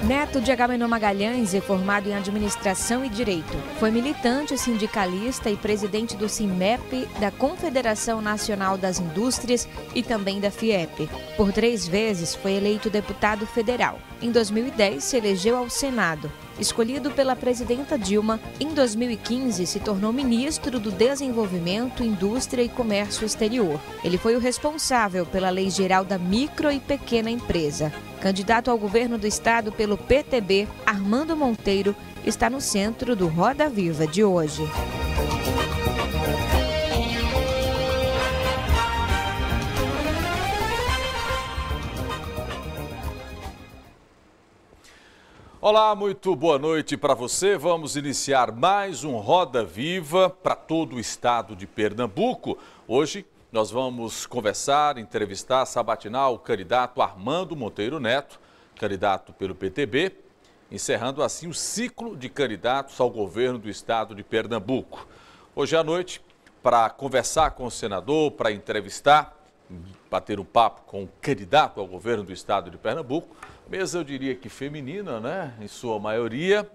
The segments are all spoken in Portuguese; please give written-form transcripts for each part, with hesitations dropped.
Neto de Agamenon Magalhães é formado em Administração e Direito. Foi militante sindicalista e presidente do CIMEP, da Confederação Nacional das Indústrias e também da FIEP. Por 3 vezes foi eleito deputado federal. Em 2010 se elegeu ao Senado. Escolhido pela presidenta Dilma, em 2015 se tornou ministro do Desenvolvimento, Indústria e Comércio Exterior. Ele foi o responsável pela Lei Geral da Micro e Pequena Empresa. Candidato ao governo do estado pelo PTB, Armando Monteiro está no centro do Roda Viva de hoje. Olá, muito boa noite para você. Vamos iniciar mais um Roda Viva para todo o estado de Pernambuco. Hoje nós vamos conversar, entrevistar, sabatinar o candidato Armando Monteiro Neto, candidato pelo PTB, encerrando assim o ciclo de candidatos ao governo do estado de Pernambuco. Hoje à noite, para conversar com o senador, para entrevistar, bater um papo com o candidato ao governo do estado de Pernambuco, mesa eu diria que feminina, né, em sua maioria,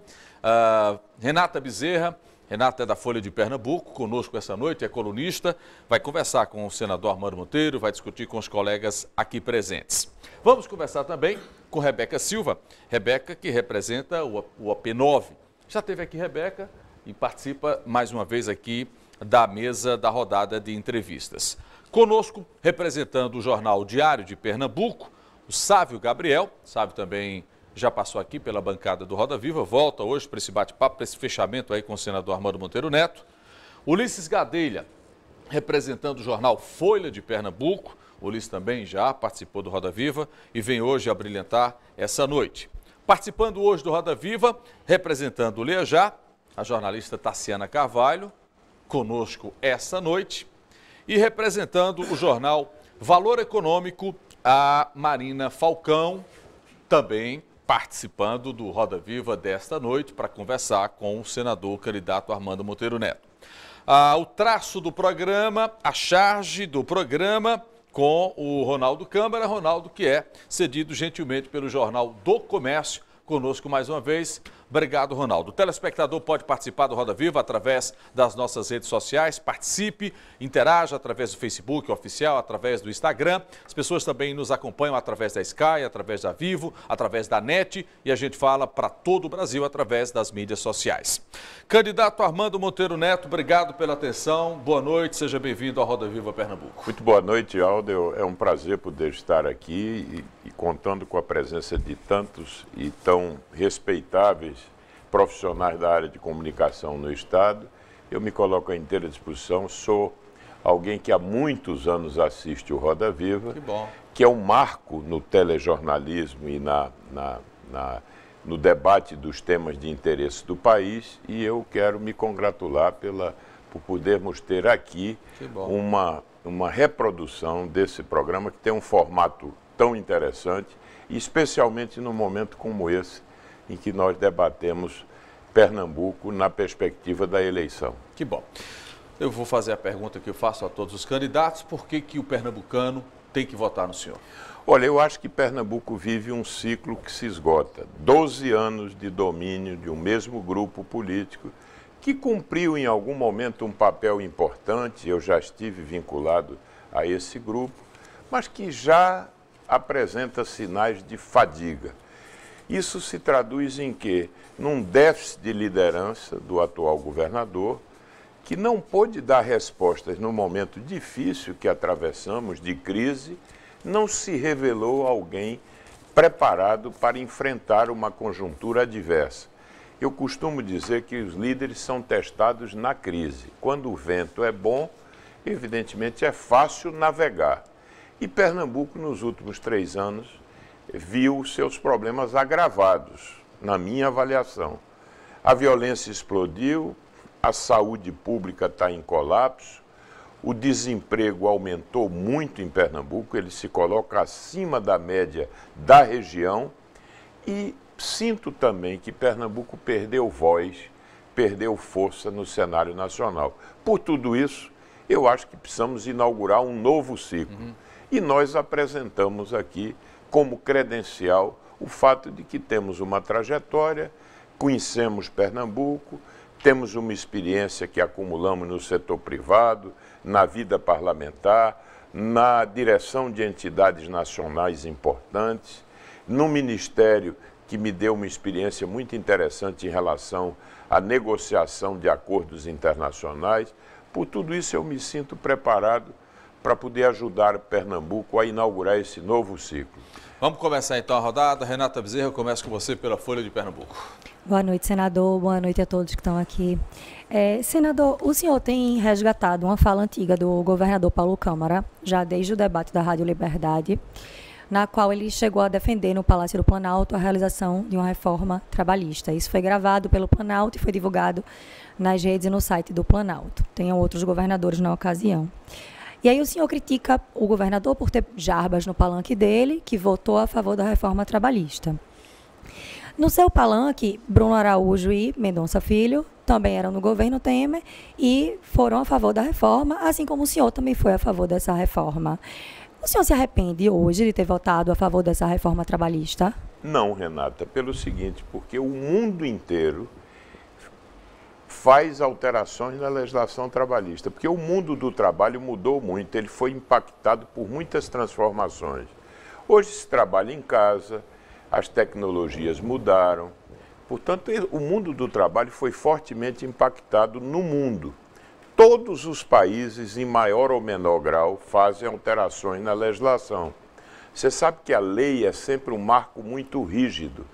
Renata Bezerra. Renata é da Folha de Pernambuco, conosco essa noite, é colunista, vai conversar com o senador Armando Monteiro, vai discutir com os colegas aqui presentes. Vamos conversar também com Rebeca Silva, Rebeca que representa o AP9. Já esteve aqui Rebeca e participa mais uma vez aqui da mesa da rodada de entrevistas. Conosco, representando o jornal Diário de Pernambuco, o Sávio Gabriel. Sávio também já passou aqui pela bancada do Roda Viva, volta hoje para esse bate-papo, para esse fechamento aí com o senador Armando Monteiro Neto. Ulisses Gadelha, representando o jornal Folha de Pernambuco. O Ulisses também já participou do Roda Viva e vem hoje a brilhantar essa noite. Participando hoje do Roda Viva, representando o Leajá, a jornalista Tassiana Carvalho, conosco essa noite. E representando o jornal Valor Econômico, a Marina Falcão, também participando do Roda Viva desta noite para conversar com o senador candidato Armando Monteiro Neto. O traço do programa, a charge do programa com o Ronaldo Câmara, Ronaldo que é cedido gentilmente pelo Jornal do Comércio, conosco mais uma vez. Obrigado, Ronaldo. O telespectador pode participar do Roda Viva através das nossas redes sociais. Participe, interaja através do Facebook oficial, através do Instagram. As pessoas também nos acompanham através da Sky, através da Vivo, através da NET e a gente fala para todo o Brasil através das mídias sociais. Candidato Armando Monteiro Neto, obrigado pela atenção. Boa noite, seja bem-vindo ao Roda Viva Pernambuco. Muito boa noite, Aldo. É um prazer poder estar aqui e contando com a presença de tantos e tão respeitáveis profissionais da área de comunicação no estado. Eu me coloco à inteira disposição, sou alguém que há muitos anos assiste o Roda Viva, que é um marco no telejornalismo e no debate dos temas de interesse do país, e eu quero me congratular por podermos ter aqui uma reprodução desse programa que tem um formato tão interessante, e especialmente num momento como esse, em que nós debatemos Pernambuco na perspectiva da eleição. Que bom. Eu vou fazer a pergunta que eu faço a todos os candidatos: por que o pernambucano tem que votar no senhor? Olha, eu acho que Pernambuco vive um ciclo que se esgota. 12 anos de domínio de um mesmo grupo político que cumpriu em algum momento um papel importante, eu já estive vinculado a esse grupo, mas que já apresenta sinais de fadiga. Isso se traduz em quê? Num déficit de liderança do atual governador, que não pôde dar respostas no momento difícil que atravessamos, de crise, não se revelou alguém preparado para enfrentar uma conjuntura adversa. Eu costumo dizer que os líderes são testados na crise. Quando o vento é bom, evidentemente é fácil navegar. E Pernambuco, nos últimos 3 anos, viu seus problemas agravados, na minha avaliação. A violência explodiu, a saúde pública está em colapso, o desemprego aumentou muito em Pernambuco, ele se coloca acima da média da região, e sinto também que Pernambuco perdeu voz, perdeu força no cenário nacional. Por tudo isso, eu acho que precisamos inaugurar um novo ciclo. E nós apresentamos aqui como credencial o fato de que temos uma trajetória, conhecemos Pernambuco, temos uma experiência que acumulamos no setor privado, na vida parlamentar, na direção de entidades nacionais importantes, no Ministério, que me deu uma experiência muito interessante em relação à negociação de acordos internacionais. Por tudo isso, eu me sinto preparado para poder ajudar Pernambuco a inaugurar esse novo ciclo. Vamos começar então a rodada. Renata Bezerra, eu começo com você pela Folha de Pernambuco. Boa noite, senador. Boa noite a todos que estão aqui. Senador, o senhor tem resgatado uma fala antiga do governador Paulo Câmara, já desde o debate da Rádio Liberdade, na qual ele chegou a defender no Palácio do Planalto a realização de uma reforma trabalhista. Isso foi gravado pelo Planalto e foi divulgado nas redes e no site do Planalto. Tem outros governadores na ocasião. E aí o senhor critica o governador por ter Jarbas no palanque dele, que votou a favor da reforma trabalhista. No seu palanque, Bruno Araújo e Mendonça Filho também eram no governo Temer e foram a favor da reforma, assim como o senhor também foi a favor dessa reforma. O senhor se arrepende hoje de ter votado a favor dessa reforma trabalhista? Não, Renata, pelo seguinte, porque o mundo inteiro faz alterações na legislação trabalhista, porque o mundo do trabalho mudou muito, ele foi impactado por muitas transformações. Hoje se trabalha em casa, as tecnologias mudaram, portanto, o mundo do trabalho foi fortemente impactado no mundo. Todos os países, em maior ou menor grau, fazem alterações na legislação. Você sabe que a lei é sempre um marco muito rígido,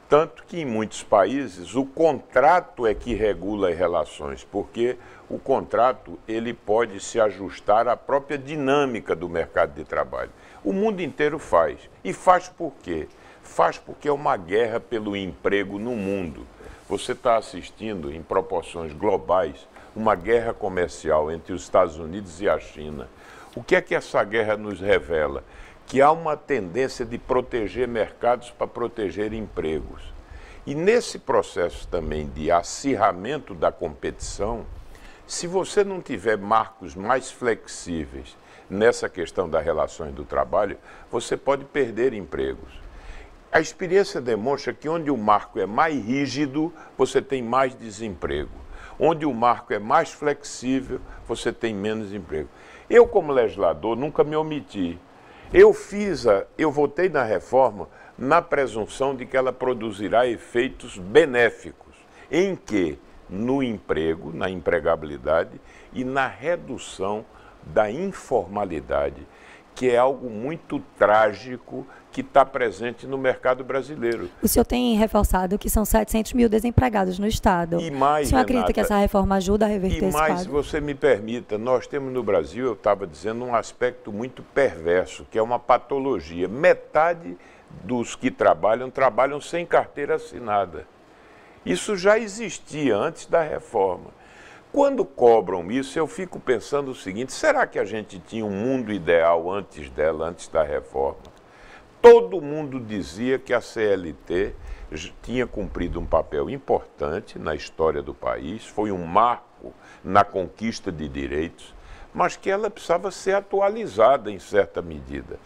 tanto que em muitos países o contrato é que regula as relações, porque o contrato ele pode se ajustar à própria dinâmica do mercado de trabalho. O mundo inteiro faz. E faz por quê? Faz porque é uma guerra pelo emprego no mundo. Você está assistindo, em proporções globais, uma guerra comercial entre os Estados Unidos e a China. O que é que essa guerra nos revela? Que há uma tendência de proteger mercados para proteger empregos. E nesse processo também de acirramento da competição, se você não tiver marcos mais flexíveis nessa questão das relações do trabalho, você pode perder empregos. A experiência demonstra que onde o marco é mais rígido, você tem mais desemprego. Onde o marco é mais flexível, você tem menos emprego. Eu, como legislador, nunca me omiti. Eu votei na reforma na presunção de que ela produzirá efeitos benéficos, em que? No emprego, na empregabilidade e na redução da informalidade, que é algo muito trágico que está presente no mercado brasileiro. O senhor tem reforçado que são 700 mil desempregados no Estado. E mais, o senhor acredita Renata, que essa reforma ajuda a reverter esse quadro? E mais, se você me permita, nós temos no Brasil, eu estava dizendo, um aspecto muito perverso, que é uma patologia. Metade dos que trabalham sem carteira assinada. Isso já existia antes da reforma. Quando cobram isso, eu fico pensando o seguinte, será que a gente tinha um mundo ideal antes dela, antes da reforma? Todo mundo dizia que a CLT tinha cumprido um papel importante na história do país, foi um marco na conquista de direitos, mas que ela precisava ser atualizada em certa medida.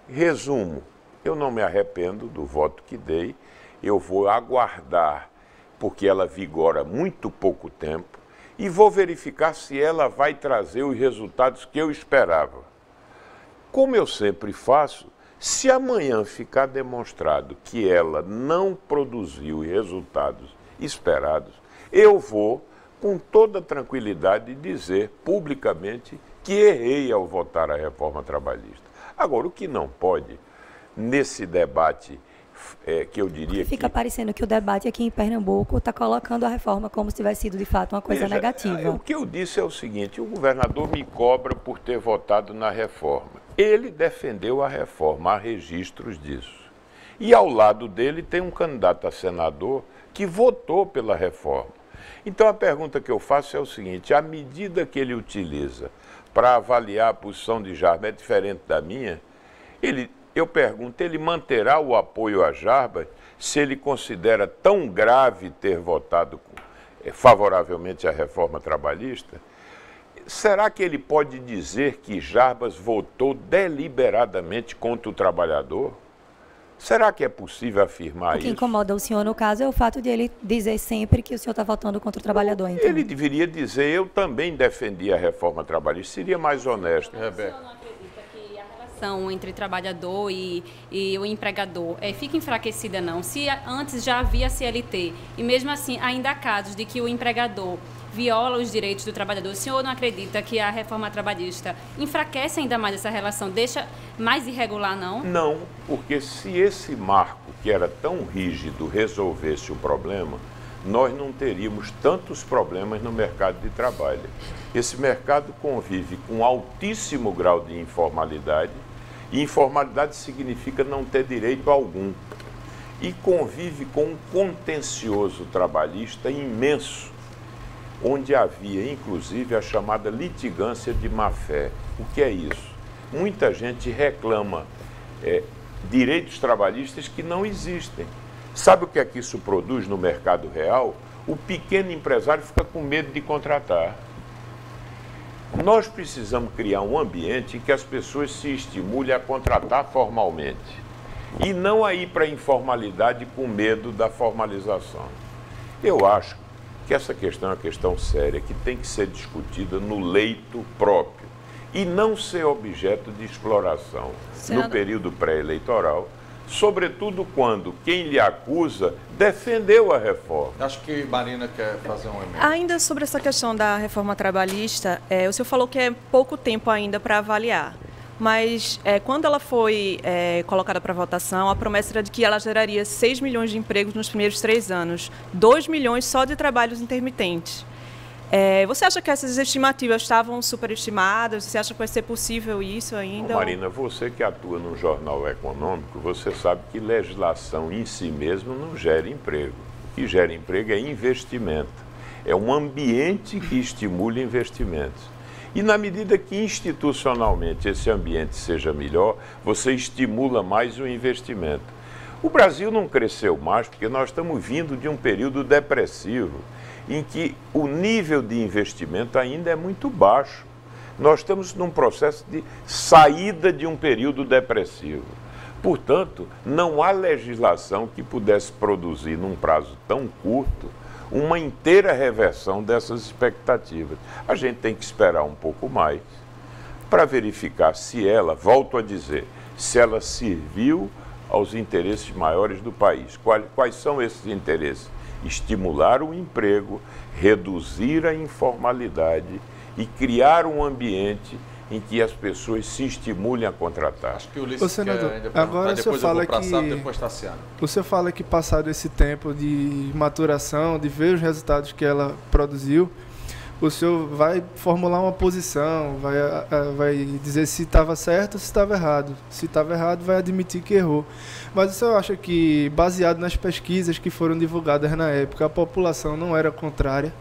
Resumo, eu não me arrependo do voto que dei, eu vou aguardar, porque ela vigora há muito pouco tempo, e vou verificar se ela vai trazer os resultados que eu esperava. Como eu sempre faço, se amanhã ficar demonstrado que ela não produziu os resultados esperados, eu vou, com toda tranquilidade, dizer publicamente que errei ao votar a reforma trabalhista. Agora, o que não pode, nesse debate, que eu diria Fica parecendo que o debate aqui em Pernambuco está colocando a reforma como se tivesse sido, de fato, uma coisa negativa. O que eu disse é o seguinte, o governador me cobra por ter votado na reforma. Ele defendeu a reforma, há registros disso. E ao lado dele tem um candidato a senador que votou pela reforma. Então a pergunta que eu faço é o seguinte, a medida que ele utiliza para avaliar a posição de Jarbas é diferente da minha? Eu pergunto, ele manterá o apoio a Jarbas se ele considera tão grave ter votado favoravelmente à reforma trabalhista? Será que ele pode dizer que Jarbas votou deliberadamente contra o trabalhador? Será que é possível afirmar isso? O que incomoda o senhor, no caso, é o fato de ele dizer sempre que o senhor está votando contra o trabalhador. Então. Ele deveria dizer, eu também defendi a reforma trabalhista, seria mais honesto. Rebeca. Entre trabalhador e o empregador fica enfraquecida não. Se antes já havia CLT e mesmo assim ainda há casos de que o empregador viola os direitos do trabalhador, o senhor não acredita que a reforma trabalhista enfraquece ainda mais essa relação, deixa mais irregular não? Não, porque se esse marco que era tão rígido resolvesse o problema, nós não teríamos tantos problemas no mercado de trabalho. Esse mercado convive com altíssimo grau de informalidade, e informalidade significa não ter direito algum. E convive com um contencioso trabalhista imenso, onde havia, inclusive, a chamada litigância de má-fé. O que é isso? Muita gente reclama direitos trabalhistas que não existem. Sabe o que é que isso produz no mercado real? O pequeno empresário fica com medo de contratar. Nós precisamos criar um ambiente em que as pessoas se estimulem a contratar formalmente e não a ir para a informalidade com medo da formalização. Eu acho que essa questão é uma questão séria, que tem que ser discutida no leito próprio e não ser objeto de exploração no período pré-eleitoral, sobretudo quando quem lhe acusa defendeu a reforma. Acho que Marina quer fazer um emenda. Ainda sobre essa questão da reforma trabalhista, o senhor falou que é pouco tempo ainda para avaliar, mas quando ela foi colocada para votação, a promessa era de que ela geraria 6 milhões de empregos nos primeiros 3 anos, 2 milhões só de trabalhos intermitentes. Você acha que essas estimativas estavam superestimadas? Você acha que vai ser possível isso ainda? Marina, você que atua num jornal econômico, você sabe que legislação em si mesmo não gera emprego. O que gera emprego é investimento. É um ambiente que estimula investimentos. E na medida que institucionalmente esse ambiente seja melhor, você estimula mais o investimento. O Brasil não cresceu mais porque nós estamos vindo de um período depressivo, em que o nível de investimento ainda é muito baixo. Nós estamos num processo de saída de um período depressivo. Portanto, não há legislação que pudesse produzir, num prazo tão curto, uma inteira reversão dessas expectativas. A gente tem que esperar um pouco mais para verificar se ela, volto a dizer, se ela serviu aos interesses maiores do país. Quais são esses interesses? Estimular o emprego, reduzir a informalidade e criar um ambiente em que as pessoas se estimulem a contratar. Acho que o Ulisses senador, quer ainda agora depois eu eu vou para que Sato, depois Tassiano. O senhor fala que passado esse tempo de maturação, de ver os resultados que ela produziu, o senhor vai formular uma posição, vai dizer se estava certo ou se estava errado. Se estava errado, vai admitir que errou. Mas o senhor acha que, baseado nas pesquisas que foram divulgadas na época, a população não era contrária?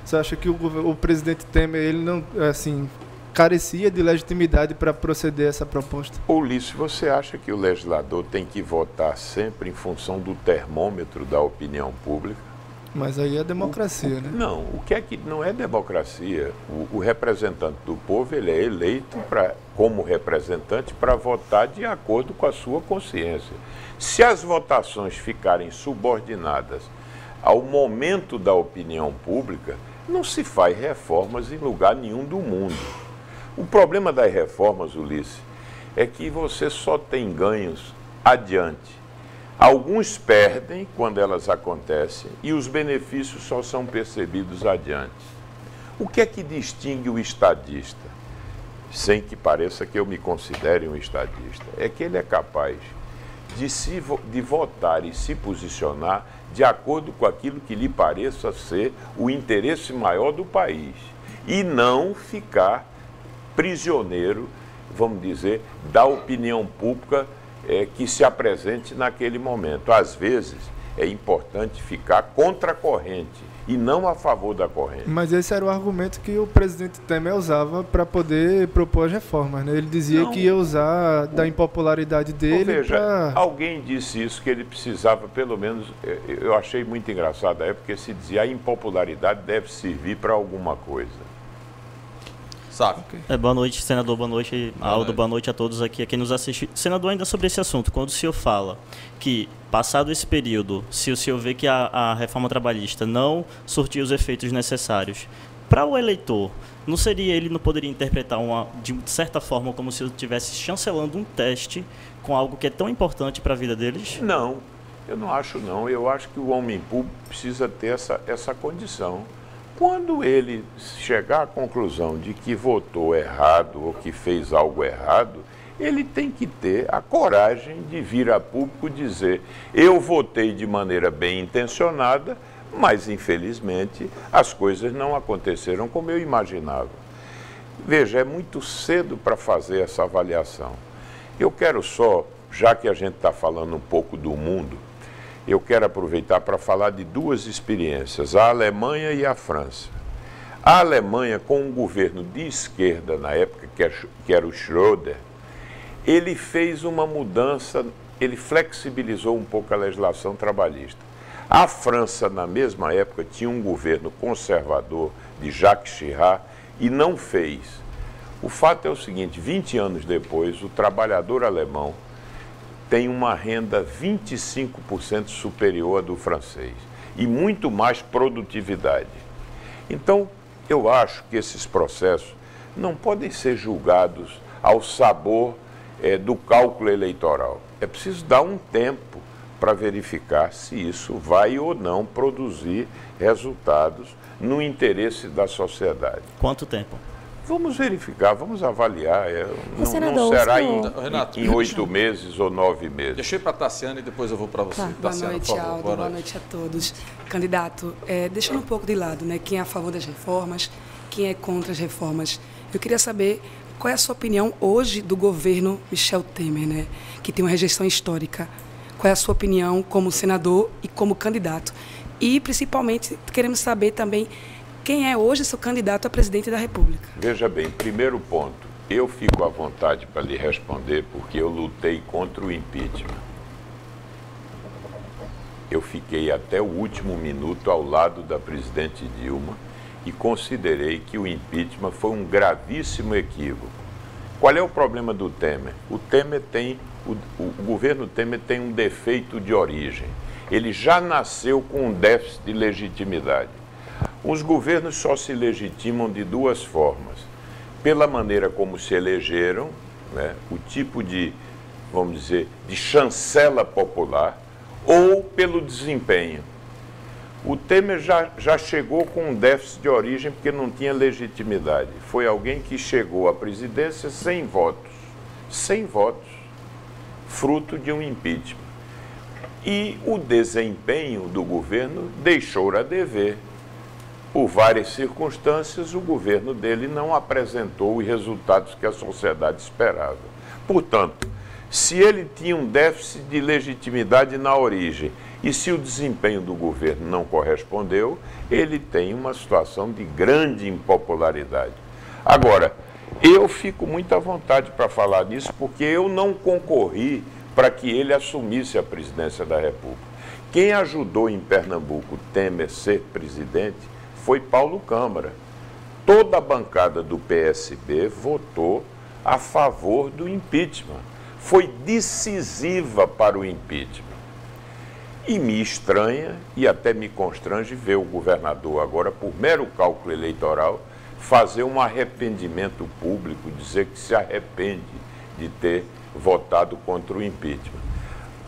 O senhor acha que o presidente Temer, ele não, assim, carecia de legitimidade para proceder a essa proposta? Ulisses, você acha que o legislador tem que votar sempre em função do termômetro da opinião pública? Mas aí é democracia, né? Não, o que é que não é democracia? O representante do povo, ele é eleito como representante para votar de acordo com a sua consciência. Se as votações ficarem subordinadas ao momento da opinião pública, não se faz reformas em lugar nenhum do mundo. O problema das reformas, Ulisses, é que você só tem ganhos adiante. Alguns perdem quando elas acontecem e os benefícios só são percebidos adiante. O que é que distingue o estadista? Sem que pareça que eu me considere um estadista. É que ele é capaz de votar e se posicionar de acordo com aquilo que lhe pareça ser o interesse maior do país. E não ficar prisioneiro, vamos dizer, da opinião pública que se apresente naquele momento. Às vezes, é importante ficar contra a corrente e não a favor da corrente. Mas esse era o argumento que o presidente Temer usava para poder propor as reformas, né? Ele dizia que ia usar da impopularidade dele para... Alguém disse isso, que ele precisava, pelo menos, eu achei muito engraçado a época, que se dizia a impopularidade deve servir para alguma coisa. Sabe? Boa noite, senador, boa noite, Aldo, boa noite a todos aqui, a quem nos assiste. Senador, ainda sobre esse assunto, quando o senhor fala que, passado esse período, se o senhor vê que a reforma trabalhista não surtiu os efeitos necessários, para o eleitor, ele não poderia interpretar de certa forma como se eu estivesse chancelando um teste com algo que é tão importante para a vida deles? Não, eu não acho não. Eu acho que o homem público precisa ter essa condição. Quando ele chegar à conclusão de que votou errado ou que fez algo errado, ele tem que ter a coragem de vir a público dizer: eu votei de maneira bem intencionada, mas infelizmente as coisas não aconteceram como eu imaginava. Veja, é muito cedo para fazer essa avaliação. Eu quero só, já que a gente está falando um pouco do mundo, eu quero aproveitar para falar de duas experiências, a Alemanha e a França. A Alemanha, com um governo de esquerda na época, que era o Schröder, ele fez uma mudança, ele flexibilizou um pouco a legislação trabalhista. A França, na mesma época, tinha um governo conservador de Jacques Chirac e não fez. O fato é o seguinte, 20 anos depois, o trabalhador alemão tem uma renda 25% superior à do francês e muito mais produtividade. Então, eu acho que esses processos não podem ser julgados ao sabor do cálculo eleitoral. É preciso dar um tempo para verificar se isso vai ou não produzir resultados no interesse da sociedade. Quanto tempo? Vamos verificar, vamos avaliar. Não será em 8 meses ou 9 meses. Deixei para a Tassiana e depois eu vou para você. Tá. Tassiana, boa noite, Aldo. Boa noite a todos. Candidato, deixando um pouco de lado, né, quem é a favor das reformas, quem é contra as reformas, eu queria saber qual é a sua opinião hoje do governo Michel Temer, né, que tem uma rejeição histórica. Qual é a sua opinião como senador e como candidato? E, principalmente, queremos saber também quem é hoje seu candidato a presidente da República. Veja bem, primeiro ponto, eu fico à vontade para lhe responder porque eu lutei contra o impeachment. Eu fiquei até o último minuto ao lado da presidente Dilma e considerei que o impeachment foi um gravíssimo equívoco. Qual é o problema do Temer? O governo Temer tem um defeito de origem. Ele já nasceu com um déficit de legitimidade. Os governos só se legitimam de duas formas. Pela maneira como se elegeram, né, o tipo de, vamos dizer, de chancela popular, ou pelo desempenho. O Temer já chegou com um déficit de origem porque não tinha legitimidade. Foi alguém que chegou à presidência sem votos, fruto de um impeachment. E o desempenho do governo deixou a dever. Por várias circunstâncias, o governo dele não apresentou os resultados que a sociedade esperava. Portanto, se ele tinha um déficit de legitimidade na origem e se o desempenho do governo não correspondeu, ele tem uma situação de grande impopularidade. Agora, eu fico muito à vontade para falar disso porque eu não concorri para que ele assumisse a presidência da República. Quem ajudou em Pernambuco Temer ser presidente foi Paulo Câmara. Toda a bancada do PSB votou a favor do impeachment. Foi decisiva para o impeachment. E me estranha e até me constrange ver o governador agora, por mero cálculo eleitoral, fazer um arrependimento público, dizer que se arrepende de ter votado contra o impeachment.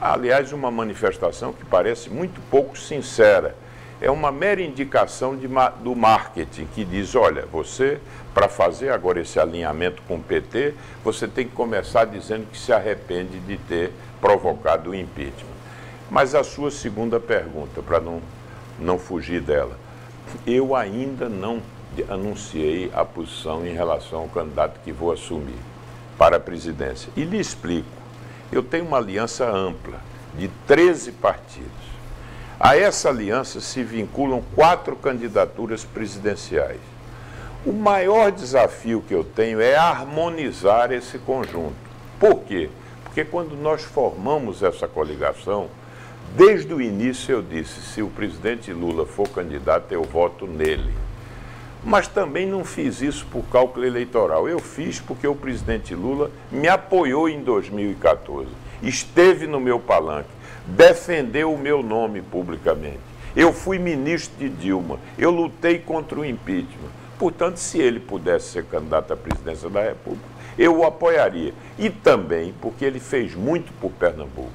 Aliás, uma manifestação que parece muito pouco sincera. É uma mera indicação do marketing, que diz, olha, você, para fazer agora esse alinhamento com o PT, você tem que começar dizendo que se arrepende de ter provocado o impeachment. Mas a sua segunda pergunta, para não fugir dela, eu ainda não anunciei a posição em relação ao candidato que vou assumir para a presidência. E lhe explico, eu tenho uma aliança ampla de 13 partidos. A essa aliança se vinculam 4 candidaturas presidenciais. O maior desafio que eu tenho é harmonizar esse conjunto. Por quê? Porque quando nós formamos essa coligação, desde o início eu disse, se o presidente Lula for candidato, eu voto nele. Mas também não fiz isso por cálculo eleitoral. Eu fiz porque o presidente Lula me apoiou em 2014. Esteve no meu palanque, defendeu o meu nome publicamente. Eu fui ministro de Dilma, eu lutei contra o impeachment. Portanto, se ele pudesse ser candidato à presidência da República, eu o apoiaria. E também porque ele fez muito por Pernambuco.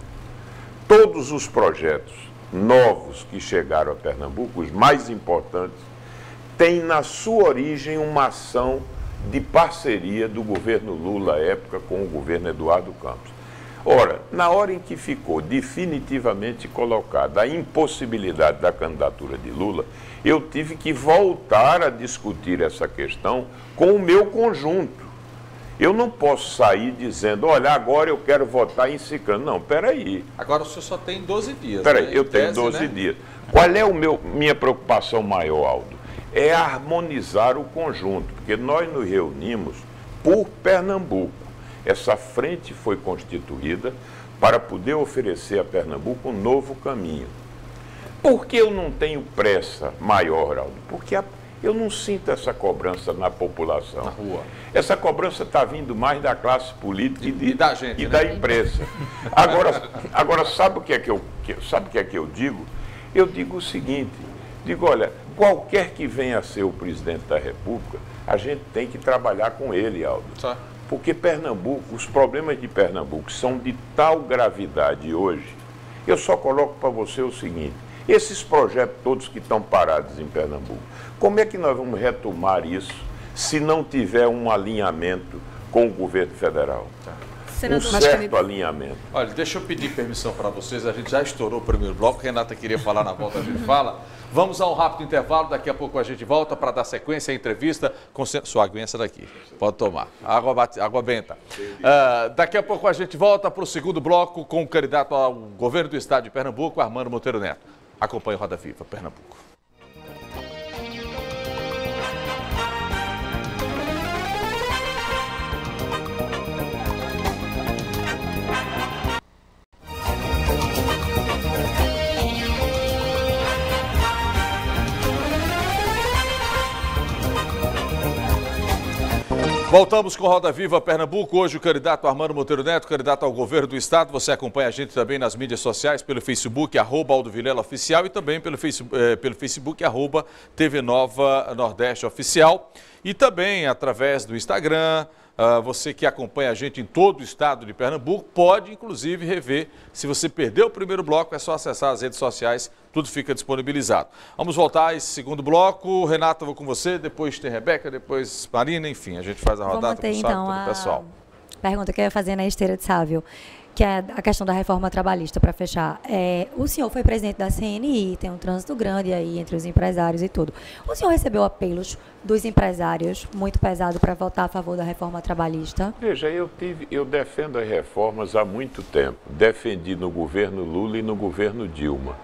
Todos os projetos novos que chegaram a Pernambuco, os mais importantes, têm na sua origem uma ação de parceria do governo Lula à época com o governo Eduardo Campos. Ora, na hora em que ficou definitivamente colocada a impossibilidade da candidatura de Lula, eu tive que voltar a discutir essa questão com o meu conjunto. Eu não posso sair dizendo, olha, agora eu quero votar em Ciclano. Não, peraí. Agora o senhor só tem 12 dias. Peraí, né? eu tenho 12 dias. Qual é minha preocupação maior, Aldo? É harmonizar o conjunto, porque nós nos reunimos por Pernambuco. Essa frente foi constituída para poder oferecer a Pernambuco um novo caminho. Por que eu não tenho pressa maior, Aldo? Porque eu não sinto essa cobrança na população. Na rua. Essa cobrança está vindo mais da classe política e da gente, e né? da imprensa. Agora sabe o que é que eu digo? Eu digo o seguinte, digo, olha, qualquer que venha a ser o presidente da República, a gente tem que trabalhar com ele, Aldo. Tá. Porque Pernambuco, os problemas de Pernambuco são de tal gravidade hoje, eu só coloco para você o seguinte, esses projetos todos que estão parados em Pernambuco, como é que nós vamos retomar isso se não tiver um alinhamento com o governo federal? Um certo alinhamento. Olha, deixa eu pedir permissão para vocês, a gente já estourou o primeiro bloco, a Renata queria falar na volta, a gente fala. Vamos a um rápido intervalo, daqui a pouco a gente volta para dar sequência à entrevista com sua aguinha, essa daqui, pode tomar, água benta. Daqui a pouco a gente volta para o segundo bloco com o candidato ao governo do estado de Pernambuco, Armando Monteiro Neto. Acompanhe o Roda Viva, Pernambuco. Voltamos com Roda Viva Pernambuco. Hoje o candidato Armando Monteiro Neto, candidato ao governo do estado. Você acompanha a gente também nas mídias sociais, pelo Facebook, @AldoVilela_Oficial e também pelo Facebook, @TV Nova Nordeste Oficial. E também através do Instagram. Você que acompanha a gente em todo o estado de Pernambuco pode, inclusive, rever. Se você perdeu o primeiro bloco, é só acessar as redes sociais, tudo fica disponibilizado. Vamos voltar a esse segundo bloco. Renata, vou com você, depois tem Rebeca, depois Marina, enfim, a gente faz a rodada com o pessoal. Pergunta que eu ia fazer na esteira de Sávio, que é a questão da reforma trabalhista, para fechar. O senhor foi presidente da CNI, tem um trânsito grande aí entre os empresários e tudo. O senhor recebeu apelos dos empresários muito pesado para votar a favor da reforma trabalhista? Veja, eu defendo as reformas há muito tempo. Defendi no governo Lula e no governo Dilma.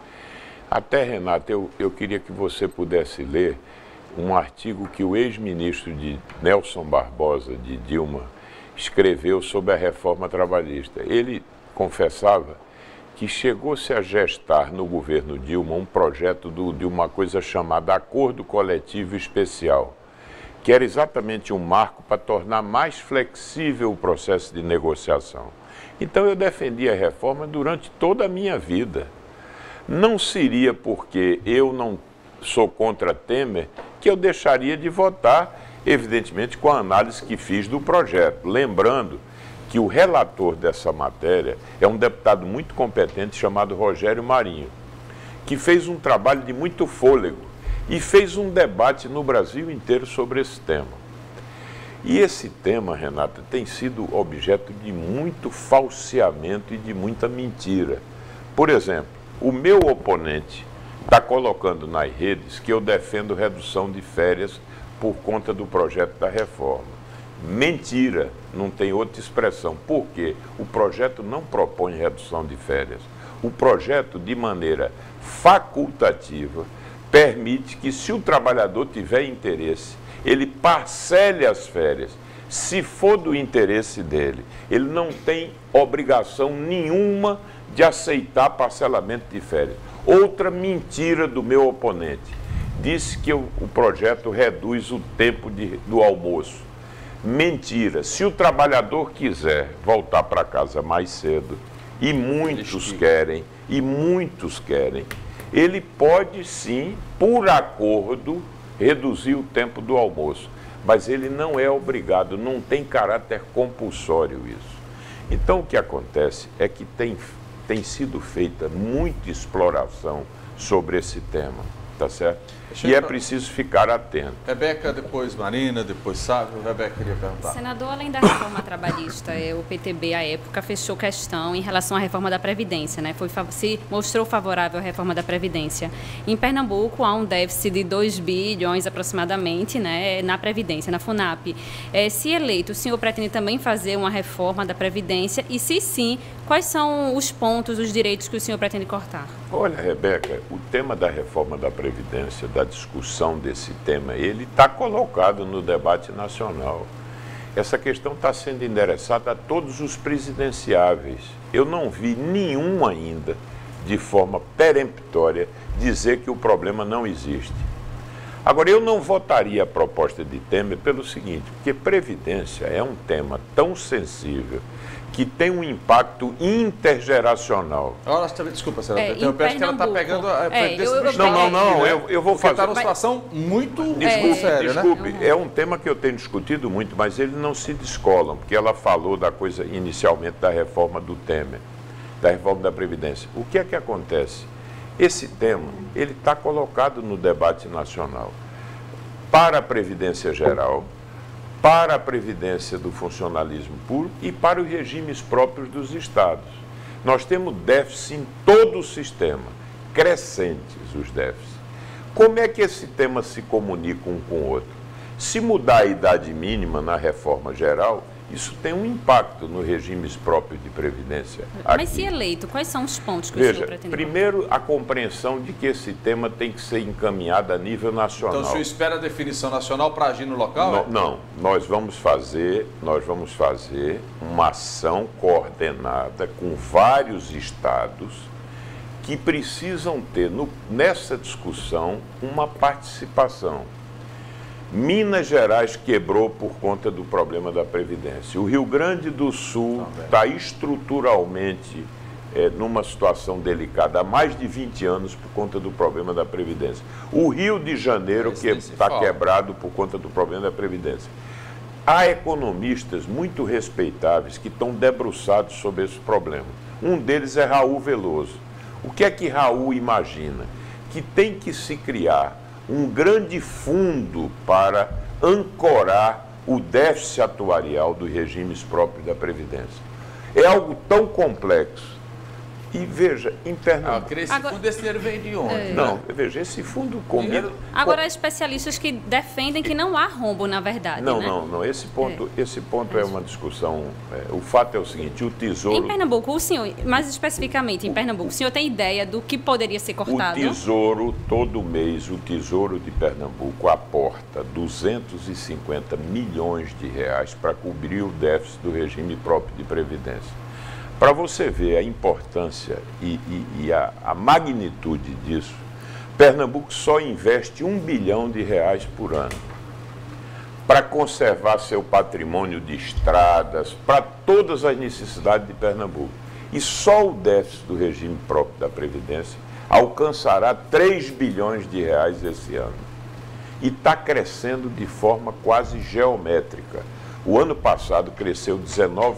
Até, Renata, eu queria que você pudesse ler um artigo que o ex-ministro de Nelson Barbosa, de Dilma, escreveu sobre a reforma trabalhista. Ele confessava que chegou-se a gestar no governo Dilma um projeto de uma coisa chamada Acordo Coletivo Especial, que era exatamente um marco para tornar mais flexível o processo de negociação. Então eu defendi a reforma durante toda a minha vida. Não seria porque eu não sou contra Temer que eu deixaria de votar, evidentemente com a análise que fiz do projeto. Lembrando que o relator dessa matéria é um deputado muito competente chamado Rogério Marinho, que fez um trabalho de muito fôlego e fez um debate no Brasil inteiro sobre esse tema. E esse tema, Renata, tem sido objeto de muito falseamento e de muita mentira. Por exemplo, o meu oponente está colocando nas redes que eu defendo redução de férias por conta do projeto da reforma. Mentira, não tem outra expressão. Por quê? O projeto não propõe redução de férias. O projeto, de maneira facultativa, permite que, se o trabalhador tiver interesse, ele parcele as férias. Se for do interesse dele, ele não tem obrigação nenhuma de aceitar parcelamento de férias. Outra mentira do meu oponente. disse que o projeto reduz o tempo do almoço. Mentira. Se o trabalhador quiser voltar para casa mais cedo, e muitos querem, ele pode sim, por acordo, reduzir o tempo do almoço. Mas ele não é obrigado, não tem caráter compulsório isso. Então o que acontece é que tem sido feita muita exploração sobre esse tema, tá certo? E é preciso ficar atento. Rebeca, depois Marina, depois Sávio. Rebeca queria perguntar. Senador, além da reforma trabalhista, o PTB, à época, fechou questão em relação à reforma da Previdência, né? Se mostrou favorável à reforma da Previdência. Em Pernambuco, há um déficit de 2 bilhões aproximadamente, né, na Previdência, na FUNAP. Se eleito, o senhor pretende também fazer uma reforma da Previdência? E se sim, quais são os pontos, os direitos que o senhor pretende cortar? Olha, Rebeca, o tema da reforma da Previdência, da discussão desse tema, ele está colocado no debate nacional. Essa questão está sendo endereçada a todos os presidenciáveis. Eu não vi nenhum ainda, de forma peremptória, dizer que o problema não existe. Agora, eu não votaria a proposta de Temer pelo seguinte, porque Previdência é um tema tão sensível, que tem um impacto intergeracional. Agora, desculpa, senadora, eu peço que ela está pegando a Previdência. Não, eu vou fazer... Está numa situação muito séria, desculpe, é um tema que eu tenho discutido muito, mas eles não se descolam, porque ela falou da coisa inicialmente da reforma do Temer, da reforma da Previdência. O que é que acontece? Esse tema, ele está colocado no debate nacional para a Previdência Geral, para a Previdência do funcionalismo puro e para os regimes próprios dos estados. Nós temos déficit em todo o sistema, crescentes os déficits. Como é que esse tema se comunica um com o outro? Se mudar a idade mínima na reforma geral, isso tem um impacto nos regimes próprios de previdência. Mas se eleito, quais são os pontos que o senhor pretende? Primeiro, a compreensão de que esse tema tem que ser encaminhado a nível nacional. Então, o senhor espera a definição nacional para agir no local? Não, nós vamos fazer uma ação coordenada com vários estados que precisam ter nessa discussão uma participação. Minas Gerais quebrou por conta do problema da Previdência. O Rio Grande do Sul está estruturalmente numa situação delicada há mais de 20 anos por conta do problema da Previdência. O Rio de Janeiro que está quebrado por conta do problema da Previdência. Há economistas muito respeitáveis que estão debruçados sobre esse problema. Um deles é Raul Veloso. O que é que Raul imagina? Que tem que se criar um grande fundo para ancorar o déficit atuarial dos regimes próprios da Previdência. É algo tão complexo. E veja, em Pernambuco... Esse fundo, esse dinheiro vem de onde? Não, veja, esse fundo combina... Agora, há especialistas que defendem que não há rombo, na verdade, Não, né? não. Esse ponto é uma discussão... o fato é o seguinte, o Tesouro... Em Pernambuco, o senhor, mais especificamente em Pernambuco, o senhor tem ideia do que poderia ser cortado? O Tesouro, todo mês, o Tesouro de Pernambuco aporta 250 milhões de reais para cobrir o déficit do regime próprio de Previdência. Para você ver a importância e a magnitude disso, Pernambuco só investe R$1 bilhão por ano para conservar seu patrimônio de estradas, para todas as necessidades de Pernambuco. E só o déficit do regime próprio da Previdência alcançará R$3 bilhões esse ano. E está crescendo de forma quase geométrica. O ano passado cresceu 19%.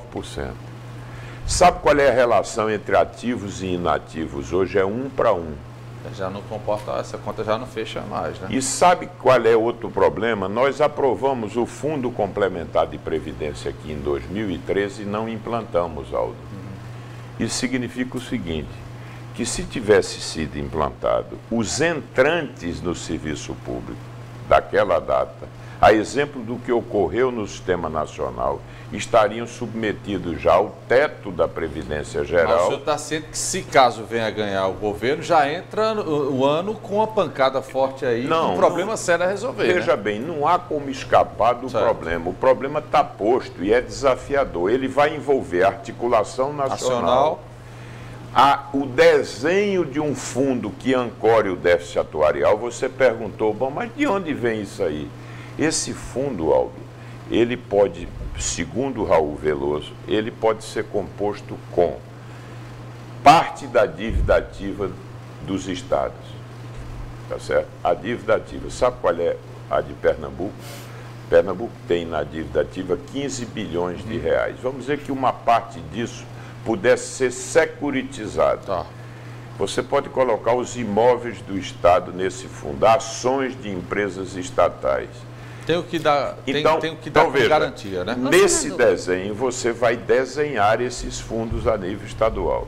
Sabe qual é a relação entre ativos e inativos? Hoje é 1 para 1. Já não comporta, essa conta já não fecha mais, né? E sabe qual é outro problema? Nós aprovamos o Fundo Complementar de Previdência aqui em 2013 e não implantamos, Aldo. Isso significa o seguinte, que se tivesse sido implantado, os entrantes no serviço público daquela data, a exemplo do que ocorreu no Sistema Nacional, estariam submetidos já ao teto da Previdência Geral. Mas o senhor está ciente que, se caso venha a ganhar o governo, já entra o ano com uma pancada forte aí, um problema sério a resolver. Veja bem, não há como escapar do problema. O problema está posto e é desafiador. Ele vai envolver a articulação nacional, O desenho de um fundo que ancore o déficit atuarial, você perguntou, bom, mas de onde vem isso aí? Esse fundo, Aldo, ele pode, segundo Raul Veloso, ele pode ser composto com parte da dívida ativa dos estados, tá certo? A dívida ativa, sabe qual é a de Pernambuco? Pernambuco tem na dívida ativa 15 bilhões de reais. Vamos dizer que uma parte disso pudesse ser securitizado. Tá. Você pode colocar os imóveis do Estado nesse fundo, ações de empresas estatais. Tem o que dar, tem o que dar então, veja, garantia, né? Nesse desenho, você vai desenhar esses fundos a nível estadual.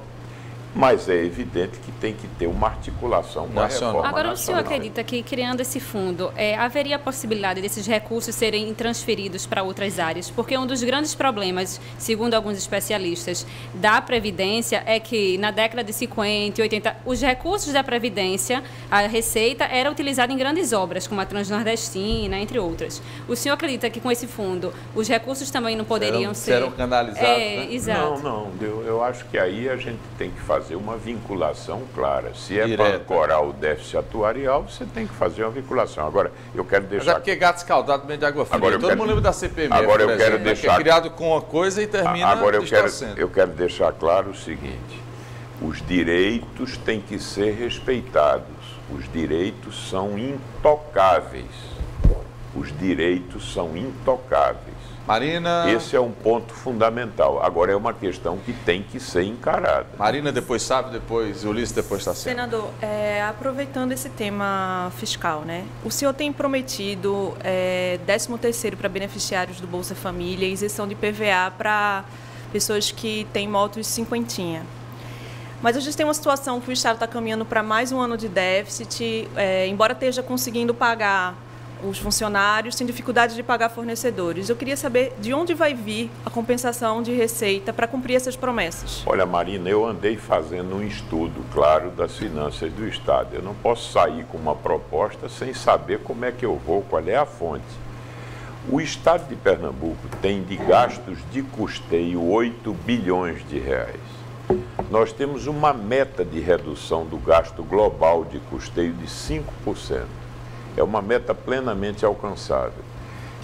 Mas é evidente que tem que ter uma articulação com a reforma Agora, nacional. o senhor acredita que, criando esse fundo, haveria a possibilidade desses recursos serem transferidos para outras áreas? Porque um dos grandes problemas, segundo alguns especialistas, da Previdência é que, na década de 50 e 80, os recursos da Previdência, a receita, era utilizada em grandes obras, como a Transnordestina, entre outras. O senhor acredita que, com esse fundo, os recursos também não poderiam serão canalizados, né? Exato. Não, eu acho que aí a gente tem que fazer uma vinculação clara. Se é para ancorar o déficit atuarial, você tem que fazer uma vinculação. Agora, eu quero deixar... Mas é porque gato escaldado bem de água fria. Todo mundo lembra da CPMF, agora eu quero deixar... que é criado com uma coisa e termina agora distorcendo. eu quero deixar claro o seguinte: os direitos têm que ser respeitados. Os direitos são intocáveis. Os direitos são intocáveis. Marina... Esse é um ponto fundamental. Agora é uma questão que tem que ser encarada. Marina depois sabe, depois Ulisses, depois está sendo. Senador, aproveitando esse tema fiscal, né? O senhor tem prometido 13º para beneficiários do Bolsa Família e isenção de PVA para pessoas que têm motos cinquentinha. Mas a gente tem uma situação que o Estado está caminhando para mais um ano de déficit, embora esteja conseguindo pagar os funcionários, tem dificuldade de pagar fornecedores. Eu queria saber de onde vai vir a compensação de receita para cumprir essas promessas. Olha, Marina, eu andei fazendo um estudo, claro, das finanças do Estado. Eu não posso sair com uma proposta sem saber como é que eu vou, qual é a fonte. O Estado de Pernambuco tem de gastos de custeio 8 bilhões de reais. Nós temos uma meta de redução do gasto global de custeio de 5%. É uma meta plenamente alcançável.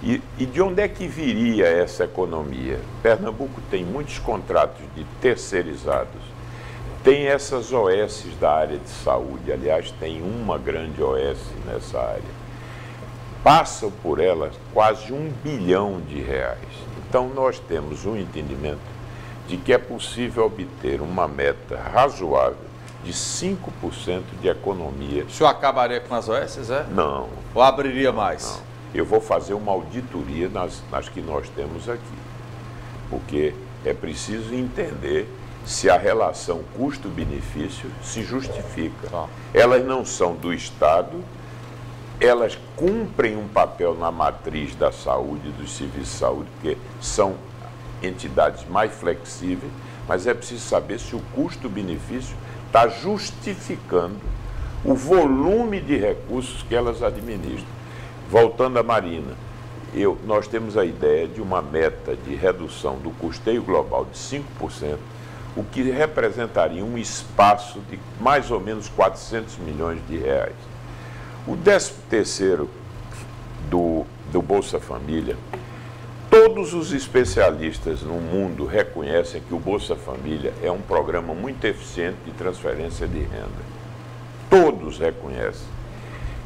E de onde é que viria essa economia? Pernambuco tem muitos contratos de terceirizados, tem essas OSs da área de saúde, aliás, tem uma grande OS nessa área. Passam por elas quase 1 bilhão de reais. Então, nós temos um entendimento de que é possível obter uma meta razoável de 5% de economia. O senhor acabaria com as OS, é? Não. Ou abriria mais? Não. Eu vou fazer uma auditoria nas que nós temos aqui. Porque é preciso entender se a relação custo-benefício se justifica. Elas não são do Estado, elas cumprem um papel na matriz da saúde, dos serviços de saúde, porque são entidades mais flexíveis, mas é preciso saber se o custo-benefício está justificando o volume de recursos que elas administram. Voltando à Marina, nós temos a ideia de uma meta de redução do custeio global de 5%, o que representaria um espaço de mais ou menos 400 milhões de reais. O 13º do Bolsa Família, todos os especialistas no mundo reconhecem que o Bolsa Família é um programa muito eficiente de transferência de renda. Todos reconhecem.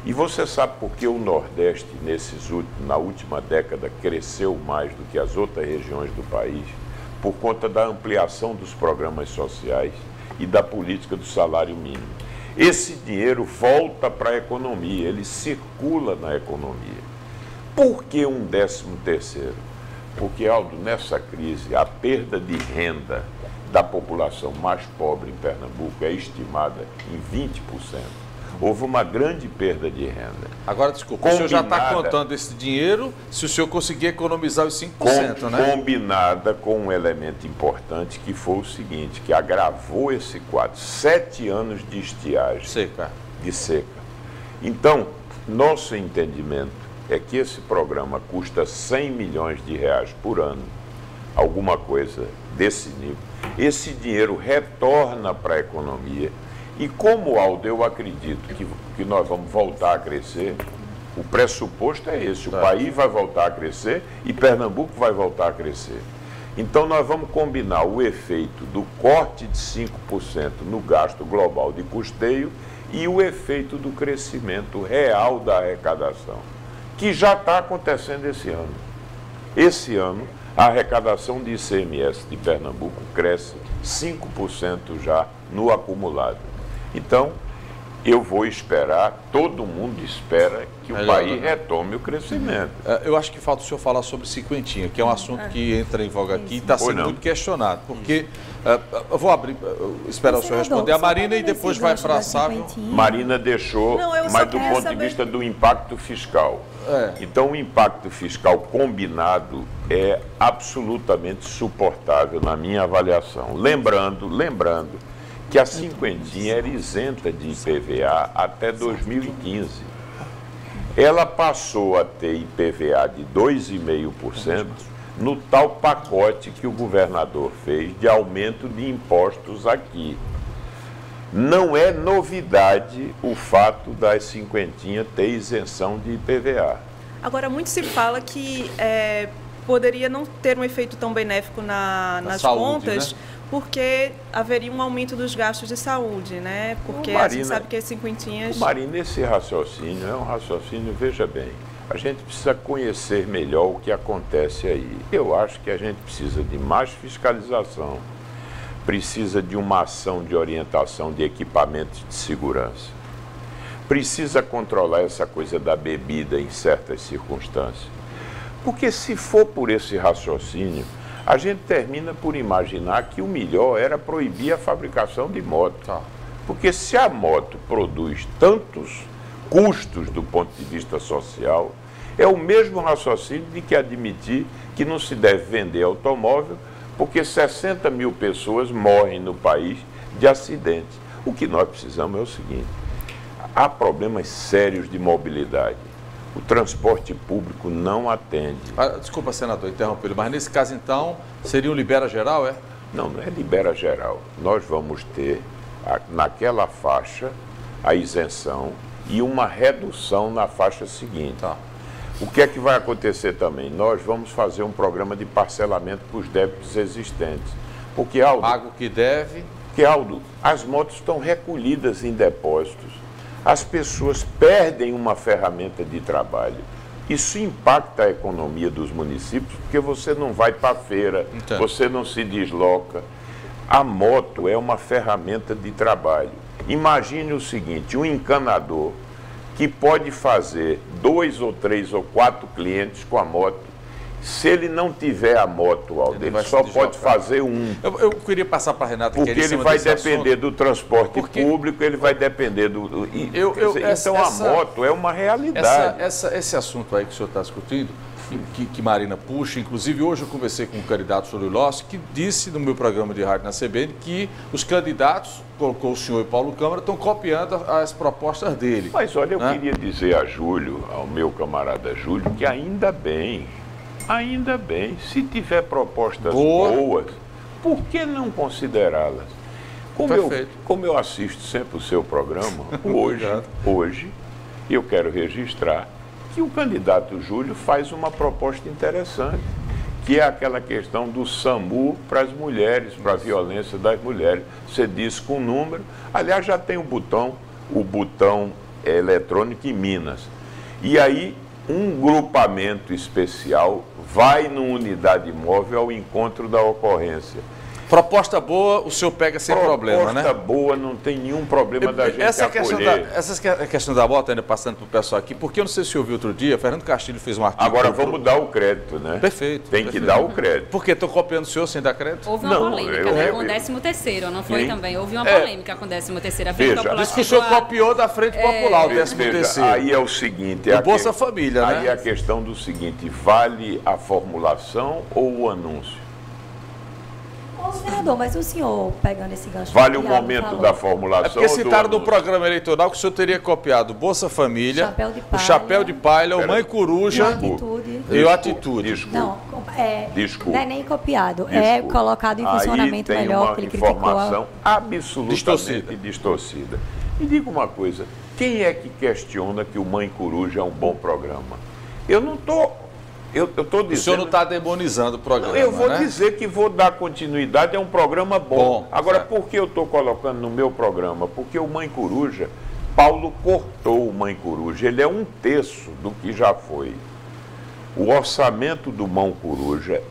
E você sabe por que o Nordeste, na última década, cresceu mais do que as outras regiões do país? Por conta da ampliação dos programas sociais e da política do salário mínimo. Esse dinheiro volta para a economia, ele circula na economia. Por que um 13º? Porque, Aldo, nessa crise, a perda de renda da população mais pobre em Pernambuco é estimada em 20%. Houve uma grande perda de renda. Agora, desculpa, o senhor já está contando esse dinheiro se o senhor conseguir economizar os 5%, né? Combinada com um elemento importante que foi o seguinte, que agravou esse quadro. 7 anos de estiagem. De seca. Então, nosso entendimento é que esse programa custa 100 milhões de reais por ano, alguma coisa desse nível, esse dinheiro retorna para a economia. E como, Aldo, eu acredito que nós vamos voltar a crescer, o pressuposto é esse, o país vai voltar a crescer e Pernambuco vai voltar a crescer. Então nós vamos combinar o efeito do corte de 5% no gasto global de custeio e o efeito do crescimento real da arrecadação, que já está acontecendo esse ano. Esse ano, a arrecadação de ICMS de Pernambuco cresce 5% já no acumulado. Então, eu vou esperar, todo mundo espera que o país retome o crescimento. Eu acho que falta o senhor falar sobre cinquentinha, que é um assunto que entra em voga aqui e está sendo muito questionado. Porque, eu vou esperar o senhor responder a Marina e depois vai para a Sávio. Marina deixou, mas do ponto de vista do impacto fiscal. Então, o impacto fiscal combinado é absolutamente suportável na minha avaliação. Lembrando que a cinquentinha era isenta de IPVA até 2015. Ela passou a ter IPVA de 2,5% no tal pacote que o governador fez de aumento de impostos aqui. Não é novidade o fato das cinquentinhas ter isenção de IPVA. Agora, muito se fala que poderia não ter um efeito tão benéfico nas saúde, contas, né? Porque haveria um aumento dos gastos de saúde, né? Porque Marina, a gente sabe que as cinquentinhas... Marina, esse raciocínio é um raciocínio, veja bem, a gente precisa conhecer melhor o que acontece aí. Eu acho que a gente precisa de mais fiscalização, precisa de uma ação de orientação de equipamentos de segurança, precisa controlar essa coisa da bebida em certas circunstâncias. Porque se for por esse raciocínio, a gente termina por imaginar que o melhor era proibir a fabricação de moto. Porque se a moto produz tantos custos do ponto de vista social, é o mesmo raciocínio de que admitir que não se deve vender automóvel, porque 60 mil pessoas morrem no país de acidentes. O que nós precisamos é o seguinte: há problemas sérios de mobilidade. O transporte público não atende. Desculpa, senador, interrompê-lo, mas nesse caso, então, seria um libera geral, é? Não, não é libera geral. Nós vamos ter, naquela faixa, a isenção e uma redução na faixa seguinte. O que é que vai acontecer também? Nós vamos fazer um programa de parcelamento para os débitos existentes. Porque, Aldo... Paga o que deve. Porque, Aldo, as motos estão recolhidas em depósitos. As pessoas perdem uma ferramenta de trabalho. Isso impacta a economia dos municípios, porque você não vai para a feira, você não se desloca. A moto é uma ferramenta de trabalho. Imagine o seguinte: um encanador que pode fazer 2 ou 3 ou 4 clientes com a moto. Se ele não tiver a moto, Aldo, ele só pode fazer um. Eu queria passar para a Renata. Porque ele vai depender do transporte público, ele vai depender do... Então a moto é uma realidade. Esse assunto aí que o senhor está discutindo, que Marina puxa, inclusive hoje eu conversei com um candidato Sorilossi, que disse no meu programa de rádio na CBN que os candidatos, colocou o senhor e Paulo Câmara, estão copiando as propostas dele. Mas olha, eu queria dizer a Júlio, ao meu camarada Júlio, que ainda bem, se tiver propostas boas, por que não considerá-las? Como eu assisto sempre o seu programa, hoje eu quero registrar que o candidato Júlio faz uma proposta interessante, que é aquela questão do SAMU para as mulheres, para a violência das mulheres. Você diz com número, aliás, já tem o botão eletrônico em Minas. E aí, um grupamento especial vai numa unidade móvel ao encontro da ocorrência. Proposta boa, o senhor pega sem problema, né? Proposta boa, não tem nenhum problema da gente acolher. Essa é a questão da moto, ainda passando para o pessoal aqui, porque eu não sei se você ouviu outro dia, Fernando Castilho fez um artigo... Agora vamos dar o crédito, né? Perfeito. Tem que dar o crédito. Por quê? Estão copiando o senhor sem dar crédito? Houve uma polêmica com o 13º, não foi também? Houve uma polêmica com o 13º. Veja, diz que o senhor copiou da Frente Popular o 13º. Aí é o seguinte... O Bolsa Família, né? Aí é a questão do seguinte: vale a formulação ou o anúncio? Senador, mas o senhor, pegando esse gancho... Vale o momento da formulação. É porque citaram no programa eleitoral que o senhor teria copiado Bolsa Família, o Chapéu de Palha, o Mãe Coruja e o Atitude. Desculpa. Não é nem copiado, é colocado em funcionamento melhor, que ele criticou. Informação absolutamente distorcida. E diga uma coisa, quem é que questiona que o Mãe Coruja é um bom programa? Eu não estou... Eu estou dizendo... O senhor não está demonizando o programa, eu vou dizer que vou dar continuidade, é um programa bom. Agora, certo. por que eu estou colocando no meu programa? Porque o Mãe Coruja, Paulo cortou o Mãe Coruja, ele é 1/3 do que já foi. O orçamento do Mãe Coruja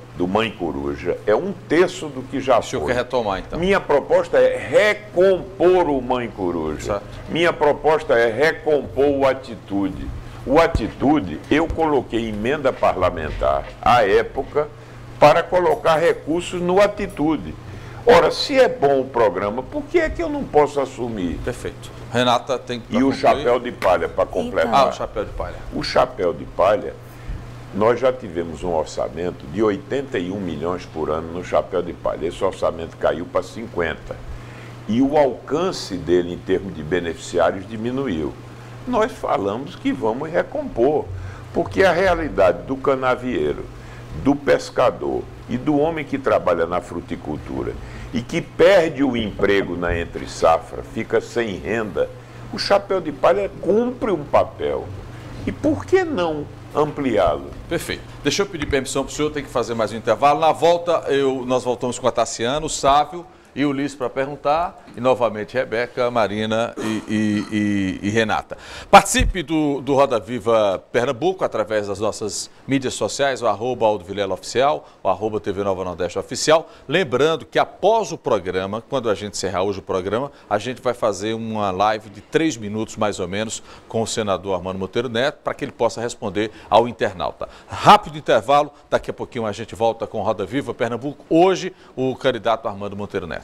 é 1/3 do que já foi. O senhor quer retomar, então? Minha proposta é recompor o Mãe Coruja. Certo. Minha proposta é recompor o Atitude. O Atitude, eu coloquei emenda parlamentar, à época, para colocar recursos no Atitude. Ora, se é bom o programa, por que é que eu não posso assumir? Perfeito. Renata tem que... E o Chapéu de Palha, para completar. O Chapéu de Palha. O Chapéu de Palha, nós já tivemos um orçamento de 81 milhões por ano no Chapéu de Palha. Esse orçamento caiu para 50. E o alcance dele, em termos de beneficiários, diminuiu. Nós falamos que vamos recompor, porque a realidade do canavieiro, do pescador e do homem que trabalha na fruticultura e que perde o emprego na entre-safra, fica sem renda, o Chapéu de Palha cumpre um papel. E por que não ampliá-lo? Perfeito. Deixa eu pedir permissão para o senhor, tem que fazer mais um intervalo. Na volta, nós voltamos com a Tassiana, o Sávio e o Ulisses para perguntar, e novamente Rebeca, Marina e Renata. Participe do Roda Viva Pernambuco através das nossas mídias sociais, o @AldoVilela_oficial, o @TV Nova Nordeste Oficial. Lembrando que após o programa, quando a gente encerrar hoje o programa, a gente vai fazer uma live de 3 minutos mais ou menos com o senador Armando Monteiro Neto, para que ele possa responder ao internauta. Rápido intervalo, daqui a pouquinho a gente volta com o Roda Viva Pernambuco. Hoje, o candidato Armando Monteiro Neto.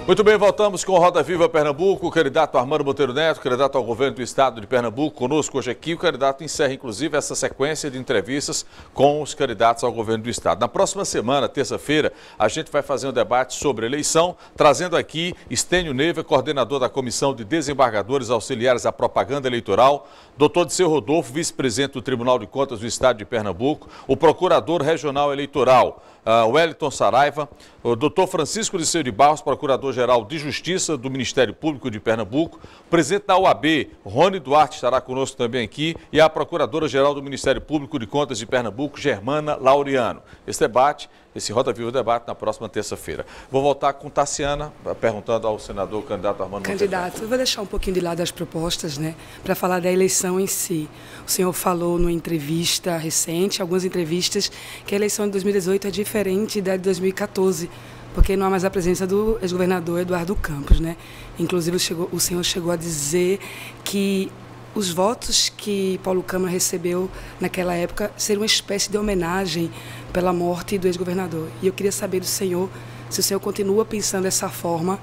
Muito bem, voltamos com o Roda Viva Pernambuco, o candidato Armando Monteiro Neto, candidato ao governo do estado de Pernambuco, conosco hoje aqui. O candidato encerra, inclusive, essa sequência de entrevistas com os candidatos ao governo do estado. Na próxima semana, terça-feira, a gente vai fazer um debate sobre eleição, trazendo aqui Estênio Neiva, coordenador da Comissão de Desembargadores Auxiliares à Propaganda Eleitoral, Dr. Disseu Rodolfo, vice-presidente do Tribunal de Contas do estado de Pernambuco, o procurador regional eleitoral, Wellington Saraiva, o Dr. Francisco Disseu de Barros, procurador-geral de Justiça do Ministério Público de Pernambuco, o presidente da UAB, Rony Duarte, estará conosco também aqui, e a procuradora-geral do Ministério Público de Contas de Pernambuco, Germana Laureano. Esse debate, esse Roda Viva debate na próxima terça-feira. Vou voltar com Tassiana, perguntando ao senador candidato Armando Monteiro. Candidato, eu vou deixar um pouquinho de lado as propostas, né, para falar da eleição em si. O senhor falou numa entrevista recente, algumas entrevistas, que a eleição de 2018 é diferente da de 2014, porque não há mais a presença do ex-governador Eduardo Campos, né? Inclusive o senhor chegou a dizer que os votos que Paulo Câmara recebeu naquela época seriam uma espécie de homenagem pela morte do ex-governador. E eu queria saber do senhor se o senhor continua pensando dessa forma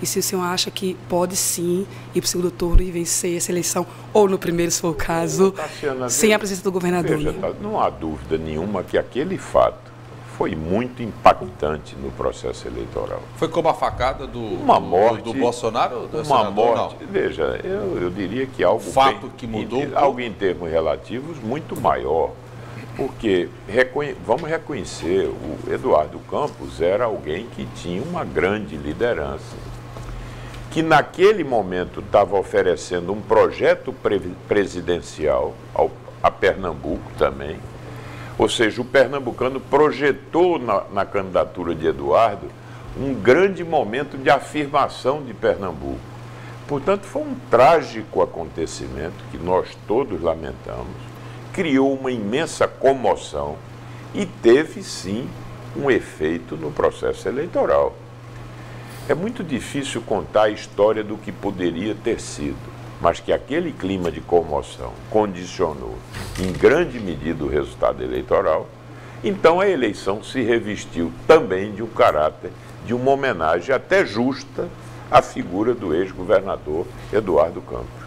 e se o senhor acha que pode sim ir para o segundo turno e vencer essa eleição, ou no primeiro, se for o caso, Tassiana, sem a presença do governador. Veja, né? Não há dúvida nenhuma que aquele fato foi muito impactante no processo eleitoral. Foi como a facada do Bolsonaro? Uma morte, não. Veja, eu diria que algo... Fato que mudou? Algo em termos relativos muito maior, porque vamos reconhecer, o Eduardo Campos era alguém que tinha uma grande liderança, que naquele momento estava oferecendo um projeto presidencial a Pernambuco também. Ou seja, o pernambucano projetou na candidatura de Eduardo um grande momento de afirmação de Pernambuco. Portanto, foi um trágico acontecimento que nós todos lamentamos, criou uma imensa comoção e teve, sim, um efeito no processo eleitoral. É muito difícil contar a história do que poderia ter sido. mas que aquele clima de comoção condicionou em grande medida o resultado eleitoral, então a eleição se revestiu também de um caráter, de uma homenagem até justa à figura do ex-governador Eduardo Campos.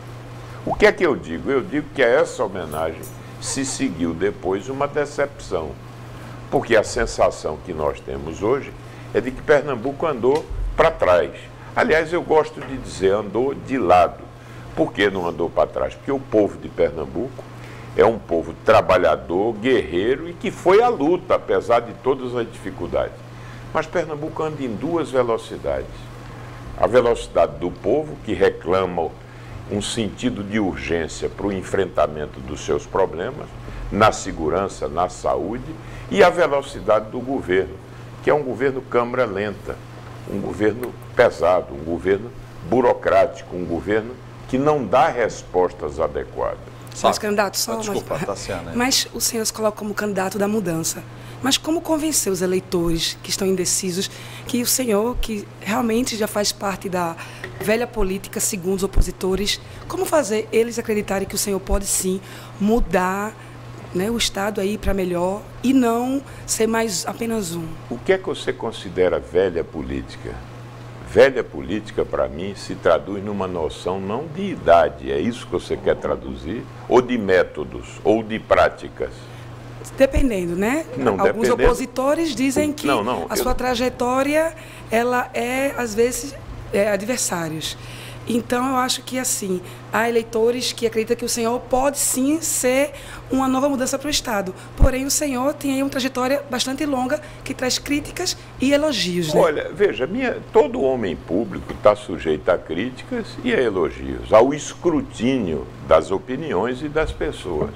O que é que eu digo? Eu digo que a essa homenagem se seguiu depois uma decepção, porque a sensação que nós temos hoje é de que Pernambuco andou para trás. Aliás, eu gosto de dizer andou de lado. Por que não andou para trás? Porque o povo de Pernambuco é um povo trabalhador, guerreiro e que foi à luta, apesar de todas as dificuldades. Mas Pernambuco anda em duas velocidades. A velocidade do povo, que reclama um sentido de urgência para o enfrentamento dos seus problemas, na segurança, na saúde, e a velocidade do governo, que é um governo câmara lenta, um governo pesado, um governo burocrático, um governo que não dá respostas adequadas. Mas, candidato, só Desculpa, Tassiana. Mas o senhor se coloca como candidato da mudança. Mas como convencer os eleitores que estão indecisos que o senhor, que realmente já faz parte da velha política, segundo os opositores, como fazer eles acreditarem que o senhor pode sim mudar, né, o Estado aí para melhor e não ser mais apenas um? O que é que você considera velha política? Velha política, para mim, se traduz numa noção não de idade, é isso que você quer traduzir? Ou de métodos, ou de práticas? Dependendo, né? Não, alguns dependendo. opositores dizem que a sua trajetória, ela é, às vezes, adversários. Então, eu acho que, assim, há eleitores que acreditam que o senhor pode, sim, ser uma nova mudança para o Estado. Porém, o senhor tem aí uma trajetória bastante longa que traz críticas e elogios, né? Olha, veja, todo homem público está sujeito a críticas e a elogios, ao escrutínio das opiniões e das pessoas.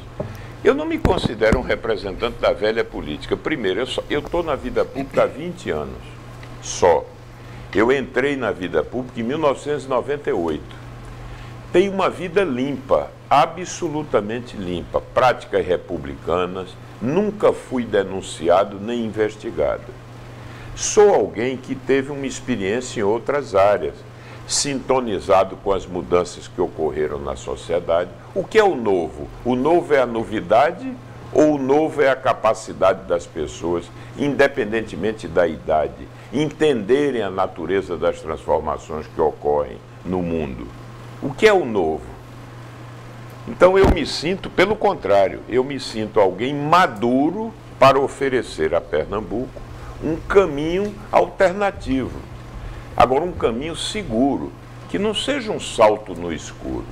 Eu não me considero um representante da velha política. Primeiro, eu estou na vida pública há 20 anos, só. Eu entrei na vida pública em 1998. Tenho uma vida limpa, absolutamente limpa, práticas republicanas, nunca fui denunciado nem investigado. Sou alguém que teve uma experiência em outras áreas, sintonizado com as mudanças que ocorreram na sociedade. O que é o novo? O novo é a novidade ou o novo é a capacidade das pessoas, independentemente da idade, entenderem a natureza das transformações que ocorrem no mundo? O que é o novo? Então eu me sinto, pelo contrário, eu me sinto alguém maduro para oferecer a Pernambuco um caminho alternativo. Agora, um caminho seguro, que não seja um salto no escuro.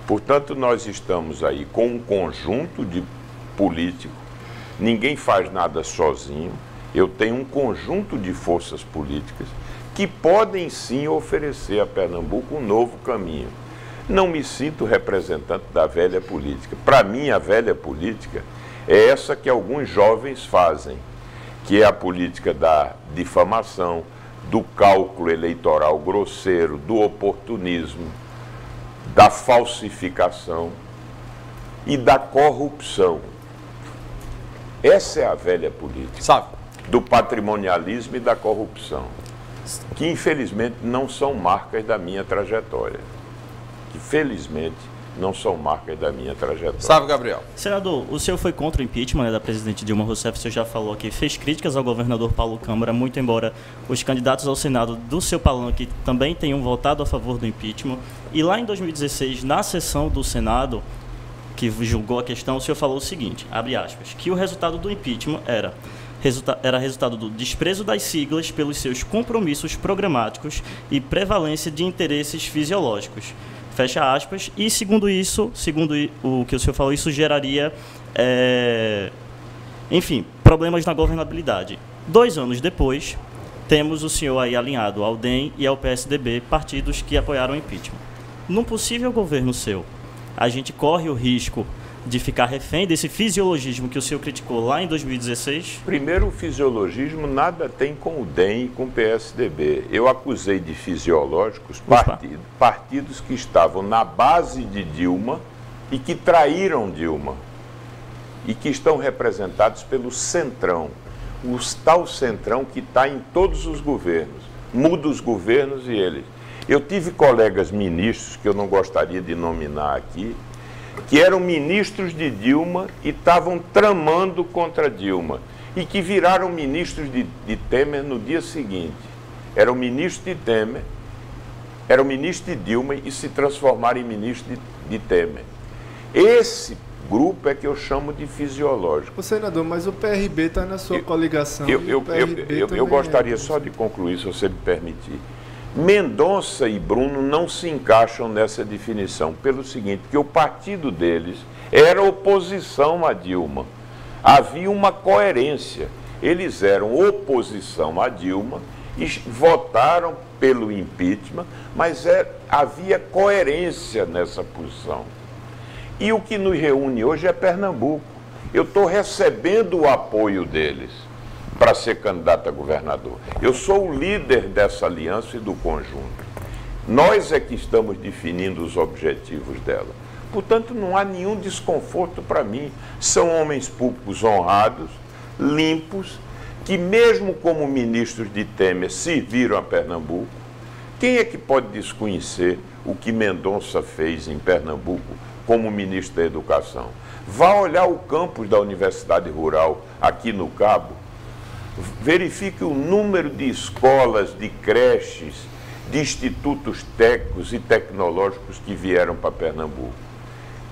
Portanto, nós estamos aí com um conjunto de políticos, ninguém faz nada sozinho, eu tenho um conjunto de forças políticas que podem sim oferecer a Pernambuco um novo caminho. Não me sinto representante da velha política. Para mim, a velha política é essa que alguns jovens fazem, que é a política da difamação, do cálculo eleitoral grosseiro, do oportunismo, da falsificação e da corrupção. Essa é a velha política. Sabe? Do patrimonialismo e da corrupção, que infelizmente não são marcas da minha trajetória. Que felizmente não são marcas da minha trajetória. Sabe, Gabriel? Senador, o senhor foi contra o impeachment, né, da presidente Dilma Rousseff, o senhor já falou aqui, fez críticas ao governador Paulo Câmara, muito embora os candidatos ao Senado do seu palanque também tenham votado a favor do impeachment. E lá em 2016, na sessão do Senado, que julgou a questão, o senhor falou o seguinte, abre aspas, que o resultado do impeachment era resultado do desprezo das siglas pelos seus compromissos programáticos e prevalência de interesses fisiológicos. Fecha aspas. E segundo o que o senhor falou, isso geraria, problemas na governabilidade. 2 anos depois, temos o senhor aí alinhado ao DEM e ao PSDB, partidos que apoiaram o impeachment. Num possível governo seu, a gente corre o risco de ficar refém desse fisiologismo que o senhor criticou lá em 2016? Primeiro, o fisiologismo nada tem com o DEM e com o PSDB. Eu acusei de fisiológicos partidos que estavam na base de Dilma e que traíram Dilma e que estão representados pelo Centrão. O tal Centrão que está em todos os governos. Muda os governos e eles. Eu tive colegas ministros, que eu não gostaria de nominar aqui, que eram ministros de Dilma e estavam tramando contra Dilma, e que viraram ministros de Temer no dia seguinte. Eram ministros de Temer, eram ministros de Dilma e se transformaram em ministros de Temer. Esse grupo é que eu chamo de fisiológico. Ô, senador, mas o PRB está na sua coligação. Eu gostaria só de concluir, se você me permitir. Mendonça e Bruno não se encaixam nessa definição, pelo seguinte, que o partido deles era oposição a Dilma. Havia uma coerência. Eles eram oposição a Dilma e votaram pelo impeachment, mas havia coerência nessa posição. E o que nos reúne hoje é Pernambuco. Eu estou recebendo o apoio deles para ser candidato a governador. Eu sou o líder dessa aliança e do conjunto. Nós é que estamos definindo os objetivos dela. Portanto, não há nenhum desconforto para mim. São homens públicos honrados, limpos, que mesmo como ministros de Temer serviram a Pernambuco. Quem é que pode desconhecer o que Mendonça fez em Pernambuco como ministro da Educação? Vá olhar o campus da Universidade Rural aqui no Cabo. Verifique o número de escolas, de creches, de institutos técnicos e tecnológicos que vieram para Pernambuco.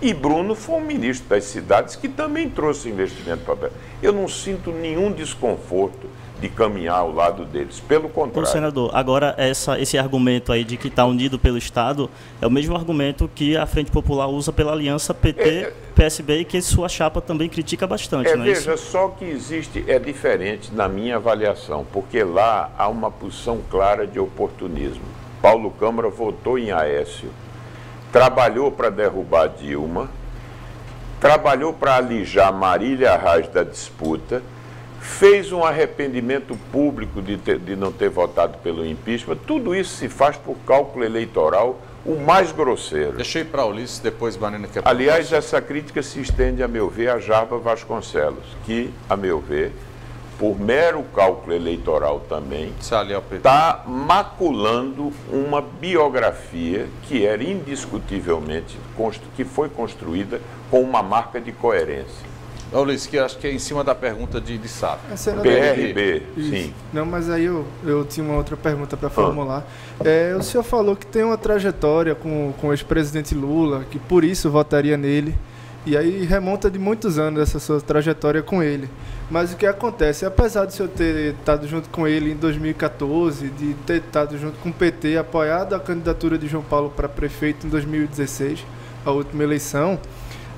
E Bruno foi um ministro das cidades que também trouxe investimento para Pernambuco. Eu não sinto nenhum desconforto de caminhar ao lado deles, pelo contrário. Senador, agora esse argumento aí de que está unido pelo Estado é o mesmo argumento que a Frente Popular usa pela aliança PT-PSB e que sua chapa também critica bastante, não é isso? Veja, só que é diferente na minha avaliação, porque lá há uma posição clara de oportunismo. Paulo Câmara votou em Aécio, trabalhou para derrubar Dilma, trabalhou para alijar Marília Arraes da disputa, fez um arrependimento público de não ter votado pelo impeachment. Tudo isso se faz por cálculo eleitoral, o mais grosseiro. Deixa eu ir para Ulisses, depois Marina quer... Aliás, essa crítica se estende, a meu ver, a Jarbas Vasconcelos, que, a meu ver, por mero cálculo eleitoral também, está maculando uma biografia que era indiscutivelmente, que foi construída com uma marca de coerência. Ulisses, que acho que é em cima da pergunta de Sá. PRB, sim. Não, mas aí eu tinha uma outra pergunta para formular. O senhor falou que tem uma trajetória com o ex-presidente Lula, que por isso votaria nele, e aí remonta de muitos anos essa sua trajetória com ele. Mas o que acontece, apesar de o senhor ter estado junto com ele em 2014, de ter estado junto com o PT, apoiado a candidatura de João Paulo para prefeito em 2016, a última eleição,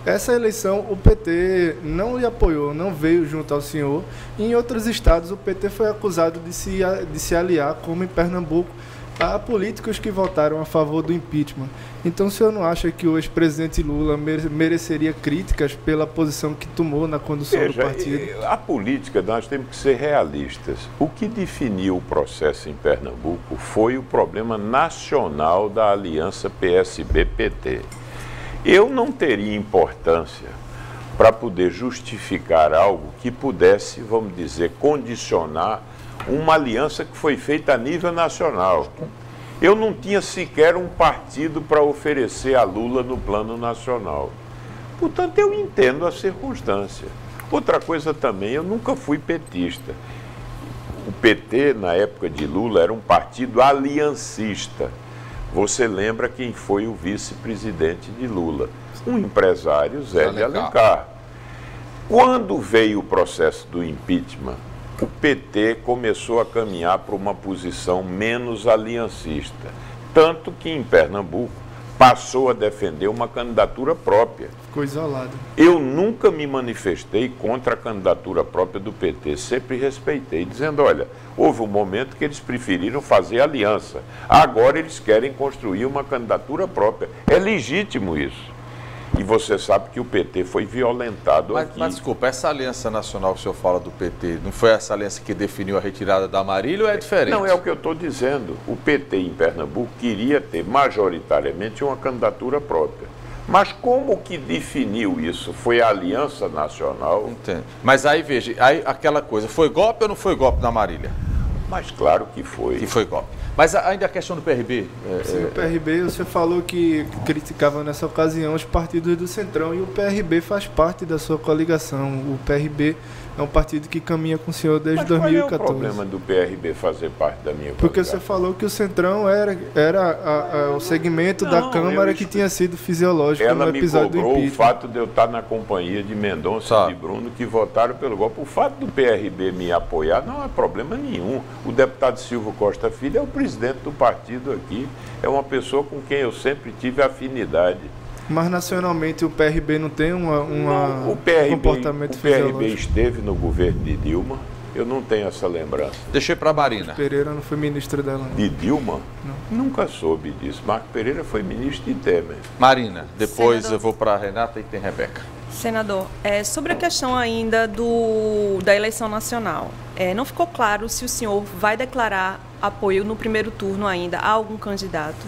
essa eleição o PT não lhe apoiou, não veio junto ao senhor. Em outros estados o PT foi acusado de se aliar, como em Pernambuco, a políticos que votaram a favor do impeachment. Então o senhor não acha que o ex-presidente Lula mereceria críticas pela posição que tomou na condução do partido? A política, nós temos que ser realistas. O que definiu o processo em Pernambuco foi o problema nacional da aliança PSB-PT. Eu não teria importância para poder justificar algo que pudesse, vamos dizer, condicionar uma aliança que foi feita a nível nacional. Eu não tinha sequer um partido para oferecer a Lula no plano nacional. Portanto, eu entendo a circunstância. Outra coisa também, eu nunca fui petista. O PT, na época de Lula, era um partido aliancista. Você lembra quem foi o vice-presidente de Lula? Um empresário, Zé de Alencar. Quando veio o processo do impeachment, o PT começou a caminhar para uma posição menos aliancista. Tanto que em Pernambuco passou a defender uma candidatura própria. Ficou isolado. Eu nunca me manifestei contra a candidatura própria do PT, sempre respeitei, dizendo, olha, houve um momento que eles preferiram fazer aliança. Agora eles querem construir uma candidatura própria. É legítimo isso. E você sabe que o PT foi violentado aqui. Mas desculpa, essa aliança nacional que o senhor fala do PT, não foi essa aliança que definiu a retirada da Marília ou é diferente? Não, é o que eu estou dizendo. O PT em Pernambuco queria ter majoritariamente uma candidatura própria. Mas como que definiu isso? Foi a Aliança Nacional? Entendo. Mas aí, veja, aí aquela coisa, foi golpe ou não foi golpe na Marília? Mas claro que foi. Que foi golpe. Mas ainda a questão do PRB. Sim, o PRB, você falou que criticava nessa ocasião os partidos do Centrão e o PRB faz parte da sua coligação. O PRB é um partido que caminha com o senhor desde 2014. Qual é o problema do PRB fazer parte da minha coligação? Porque você falou que o Centrão era o segmento da Câmara que tinha sido fisiológico no episódio do impeachment. Ela me cobrou o fato de eu estar na companhia de Mendonça e de Bruno, que votaram pelo golpe. O fato do PRB me apoiar não é problema nenhum. O deputado Silvio Costa Filho é o presidente do partido aqui. É uma pessoa com quem eu sempre tive afinidade. Mas nacionalmente o PRB não tem comportamento fisiológico? O PRB esteve no governo de Dilma, eu não tenho essa lembrança. Deixei para a Marina. Marco Pereira não foi ministro dela, não. De Dilma? Não. Nunca soube disso. Marco Pereira foi ministro de Temer. Marina, depois eu vou para a Renata e tem Rebeca. Senador, sobre a questão ainda da eleição nacional, não ficou claro se o senhor vai declarar apoio no primeiro turno ainda a algum candidato.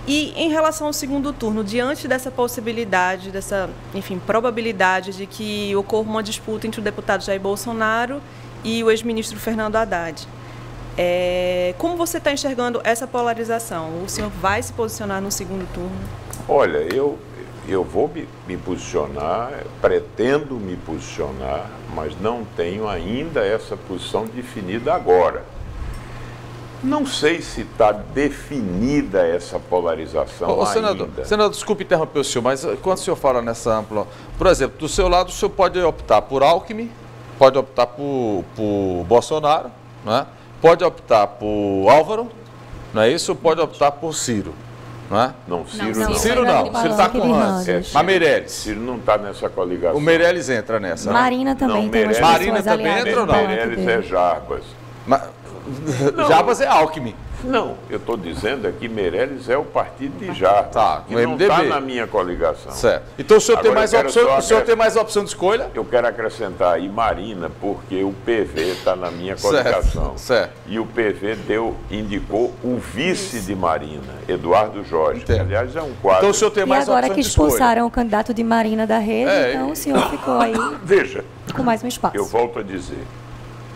E em relação ao segundo turno, diante dessa possibilidade, probabilidade de que ocorra uma disputa entre o deputado Jair Bolsonaro e o ex-ministro Fernando Haddad, como você está enxergando essa polarização? O senhor vai se posicionar no segundo turno? Olha, eu vou me posicionar, pretendo me posicionar, mas não tenho ainda essa posição definida agora. Não sei se está definida essa polarização ainda. Senador, desculpe interromper o senhor, mas quando o senhor fala nessa ampla... Por exemplo, do seu lado, o senhor pode optar por Alckmin, pode optar por Bolsonaro, não é? Pode optar por Álvaro, não é isso? Ou pode optar por Ciro, não é? Não, Ciro não. Ciro não, Ciro está com Hans. Mas Meirelles. Ciro não está nessa coligação. O Meirelles entra nessa. Marina também não, tem umas Marina pessoas também entra ou não? Meirelles é Jarbas. Jarbas é Alckmin. Não, eu estou dizendo que Meirelles é o partido de Jarbas, que não está na minha coligação. Certo. Então o senhor, tem mais opção de escolha? Eu quero acrescentar aí Marina, porque o PV está na minha coligação. Certo. E o PV indicou o vice de Marina, Eduardo Jorge, que aliás é um quadro. Então o senhor tem mais opção de escolha. E agora que expulsaram o candidato de Marina da rede, então o senhor ficou aí com mais um espaço. Eu volto a dizer,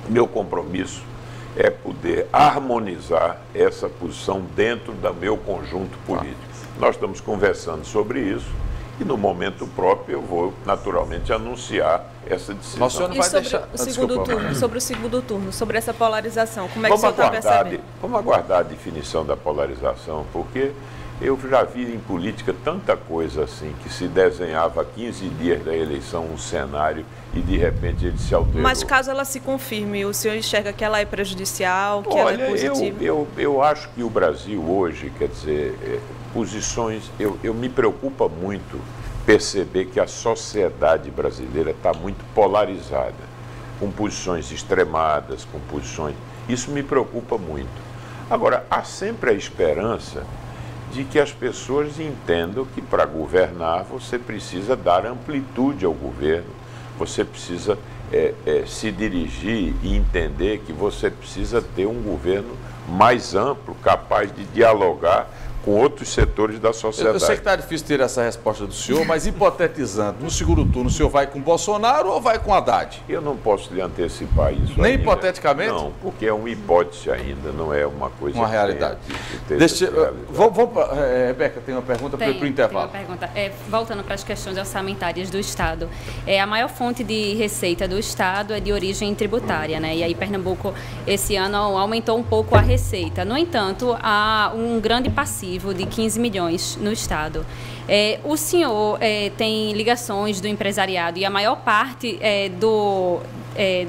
meu compromisso é poder harmonizar essa posição dentro do meu conjunto político. Nós estamos conversando sobre isso e no momento próprio eu vou naturalmente anunciar essa decisão. E sobre o segundo turno, sobre essa polarização, como é que o senhor está percebendo? Vamos aguardar a definição da polarização, porque eu já vi em política tanta coisa assim, que se desenhava a 15 dias da eleição um cenário e de repente ele se alterou. Mas caso ela se confirme, o senhor enxerga que ela é prejudicial, que ela é positiva? Eu acho que o Brasil hoje, quer dizer, posições, eu me preocupa muito perceber que a sociedade brasileira está muito polarizada, com posições extremadas, com posições... Isso me preocupa muito. Agora, há sempre a esperança de que as pessoas entendam que para governar você precisa dar amplitude ao governo, você precisa se dirigir e entender que você precisa ter um governo mais amplo, capaz de dialogar com outros setores da sociedade. Eu sei que está difícil ter essa resposta do senhor, mas hipotetizando, no segundo turno, o senhor vai com Bolsonaro ou vai com Haddad? Eu não posso lhe antecipar isso. Nem ainda. Hipoteticamente? Não, porque é uma hipótese ainda, não é uma coisa... Uma realidade. Vamos Rebeca, tem uma pergunta para o intervalo. Tem uma pergunta. Voltando para as questões orçamentárias do Estado. A maior fonte de receita do Estado é de origem tributária, né? E aí Pernambuco, esse ano, aumentou um pouco a receita. No entanto, há um grande passivo de 15 milhões no Estado. O senhor tem ligações do empresariado e a maior parte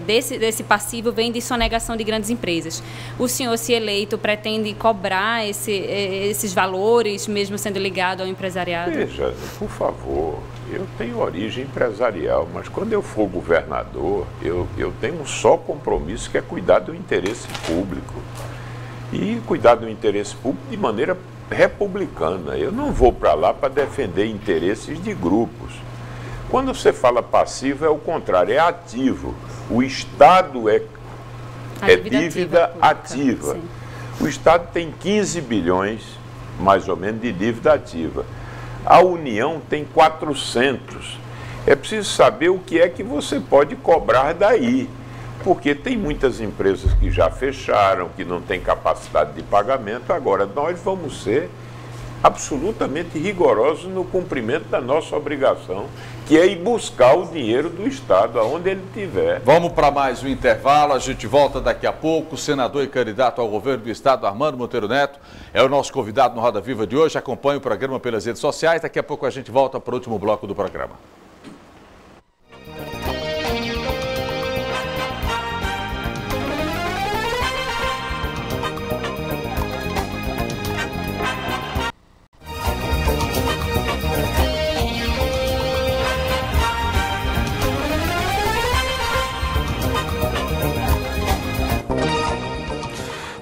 desse passivo vem de sonegação de grandes empresas. O senhor, se eleito, pretende cobrar esses valores, mesmo sendo ligado ao empresariado? Veja, por favor, eu tenho origem empresarial, mas quando eu for governador, eu tenho um só compromisso, que é cuidar do interesse público. E cuidar do interesse público de maneira republicana. Eu não vou para lá para defender interesses de grupos. Quando você fala passivo, é o contrário, é ativo. O Estado é dívida ativa. O Estado tem 15 bilhões, mais ou menos, de dívida ativa. A União tem 400. É preciso saber o que é que você pode cobrar daí. porque tem muitas empresas que já fecharam, que não têm capacidade de pagamento. Agora, nós vamos ser absolutamente rigorosos no cumprimento da nossa obrigação, que é ir buscar o dinheiro do Estado, aonde ele estiver. Vamos para mais um intervalo, a gente volta daqui a pouco. O senador e candidato ao governo do Estado, Armando Monteiro Neto, é o nosso convidado no Roda Viva de hoje. Acompanhe o programa pelas redes sociais. Daqui a pouco a gente volta para o último bloco do programa.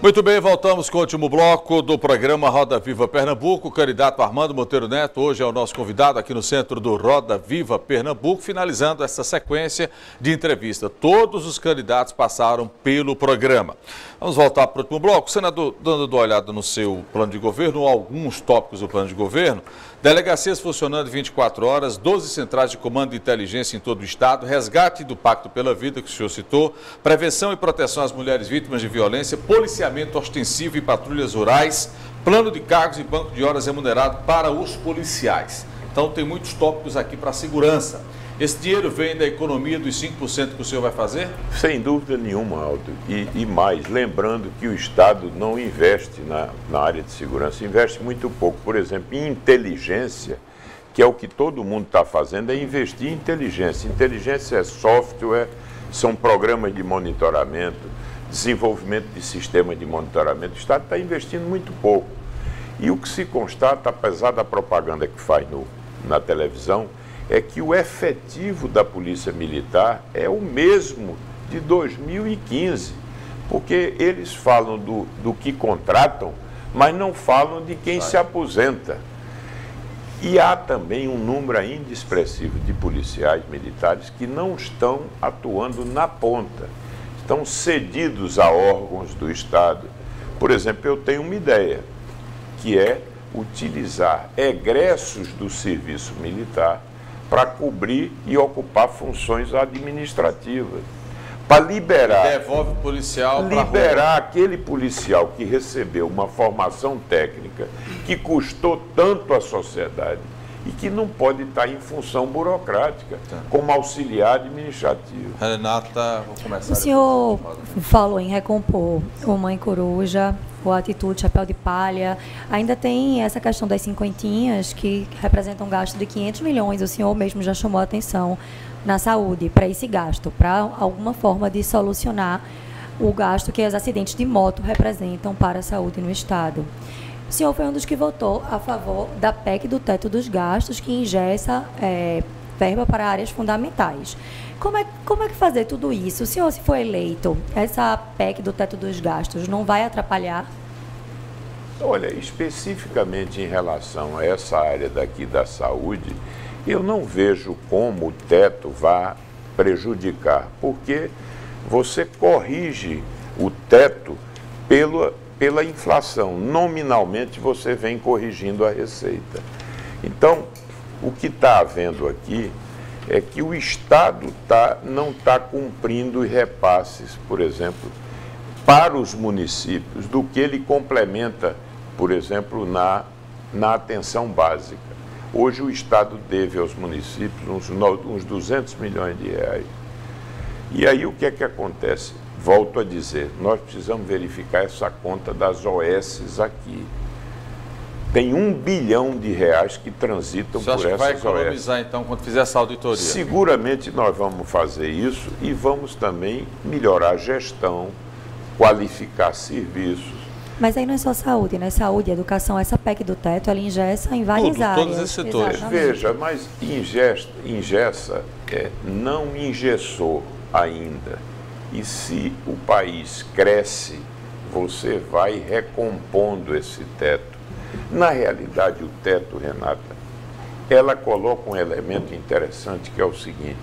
Muito bem, voltamos com o último bloco do programa Roda Viva Pernambuco. O candidato Armando Monteiro Neto hoje é o nosso convidado aqui no centro do Roda Viva Pernambuco, finalizando essa sequência de entrevista. Todos os candidatos passaram pelo programa. Vamos voltar para o último bloco. Senador, dando uma olhada no seu plano de governo, alguns tópicos do plano de governo: delegacias funcionando 24 horas, 12 centrais de comando de inteligência em todo o estado, resgate do Pacto pela Vida, que o senhor citou, prevenção e proteção às mulheres vítimas de violência, policiamento ostensivo e patrulhas rurais, plano de cargos e banco de horas remunerado para os policiais. Então tem muitos tópicos aqui para a segurança. Esse dinheiro vem da economia dos 5% que o senhor vai fazer? Sem dúvida nenhuma, Aldo. E mais, lembrando que o Estado não investe na área de segurança, investe muito pouco. Por exemplo, em inteligência, que é o que todo mundo está fazendo, é investir em inteligência. Inteligência é software, são programas de monitoramento, desenvolvimento de sistemas de monitoramento. O Estado está investindo muito pouco. E o que se constata, apesar da propaganda que faz na televisão, é que o efetivo da Polícia Militar é o mesmo de 2015, porque eles falam do que contratam, mas não falam de quem se aposenta. E há também um número ainda expressivo de policiais militares que não estão atuando na ponta, estão cedidos a órgãos do Estado. Por exemplo, eu tenho uma ideia, que é utilizar egressos do serviço militar para cobrir e ocupar funções administrativas. Para liberar... Devolve o policial para liberar aquele policial que recebeu uma formação técnica que custou tanto à sociedade e que não pode estar em função burocrática, como auxiliar administrativo. Renata, vou começar. O senhor falou em recompor o Mãe Coruja, o Atitude, Chapéu de Palha. Ainda tem essa questão das cinquentinhas, que representam um gasto de 500 milhões. O senhor mesmo já chamou a atenção na saúde para esse gasto, para alguma forma de solucionar o gasto que os acidentes de moto representam para a saúde no Estado. O senhor foi um dos que votou a favor da PEC do teto dos gastos, que ingessa verba para áreas fundamentais. Como é que fazer tudo isso? O senhor, se for eleito, essa PEC do teto dos gastos não vai atrapalhar? Olha, especificamente em relação a essa área daqui da saúde, eu não vejo como o teto vai prejudicar, porque você corrige o teto pela inflação. Nominalmente, você vem corrigindo a receita. Então, o que está havendo aqui é que o Estado não está cumprindo repasses, por exemplo, para os municípios, do que ele complementa, por exemplo, na atenção básica. Hoje o Estado deve aos municípios uns 200 milhões de reais. E aí o que é que acontece? Volto a dizer, nós precisamos verificar essa conta das OS aqui. Tem R$1 bilhão que transitam por essas OS. Você acha que vai economizar, então, quando fizer essa auditoria? Seguramente nós vamos fazer isso e vamos também melhorar a gestão, qualificar serviços. Mas aí não é só saúde, né? Saúde, educação, essa PEC do teto, ela ingessa em várias áreas. Todos esses setores. Exatamente. Veja, mas ingessa não engessou ainda. E se o país cresce, você vai recompondo esse teto. Na realidade, o teto, Renata, ela coloca um elemento interessante, que é o seguinte: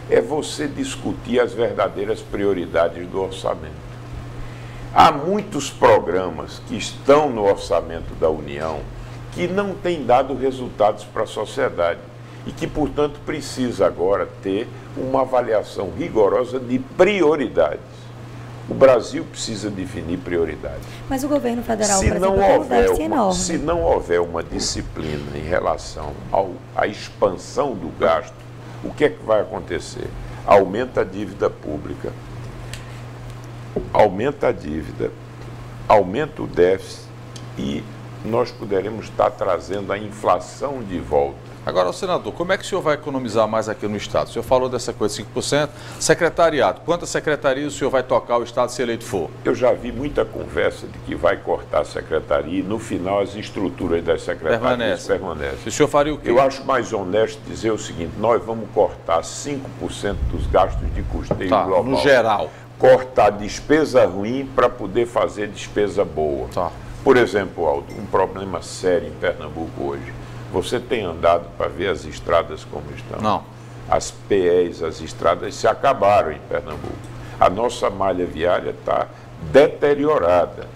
é você discutir as verdadeiras prioridades do orçamento. Há muitos programas que estão no orçamento da União que não têm dado resultados para a sociedade e que, portanto, precisa agora ter uma avaliação rigorosa de prioridades. O Brasil precisa definir prioridades. Mas o governo federal, por exemplo, tem um déficit enorme. Se não houver uma disciplina em relação à expansão do gasto, o que é que vai acontecer? Aumenta a dívida pública, aumenta a dívida, aumenta o déficit e nós poderemos estar trazendo a inflação de volta. Agora, senador, como é que o senhor vai economizar mais aqui no Estado? O senhor falou dessa coisa de 5%. Secretariado, quantas secretarias o senhor vai tocar o Estado se eleito for? Eu já vi muita conversa de que vai cortar a secretaria e no final as estruturas das secretarias permanecem. O senhor faria o quê? Eu acho mais honesto dizer o seguinte, nós vamos cortar 5% dos gastos de custeio global. No geral. Cortar despesa ruim para poder fazer despesa boa. Tá. Por exemplo, Aldo, um problema sério em Pernambuco hoje. Você tem andado para ver as estradas como estão? Não. As PEs, as estradas se acabaram em Pernambuco. A nossa malha viária está deteriorada.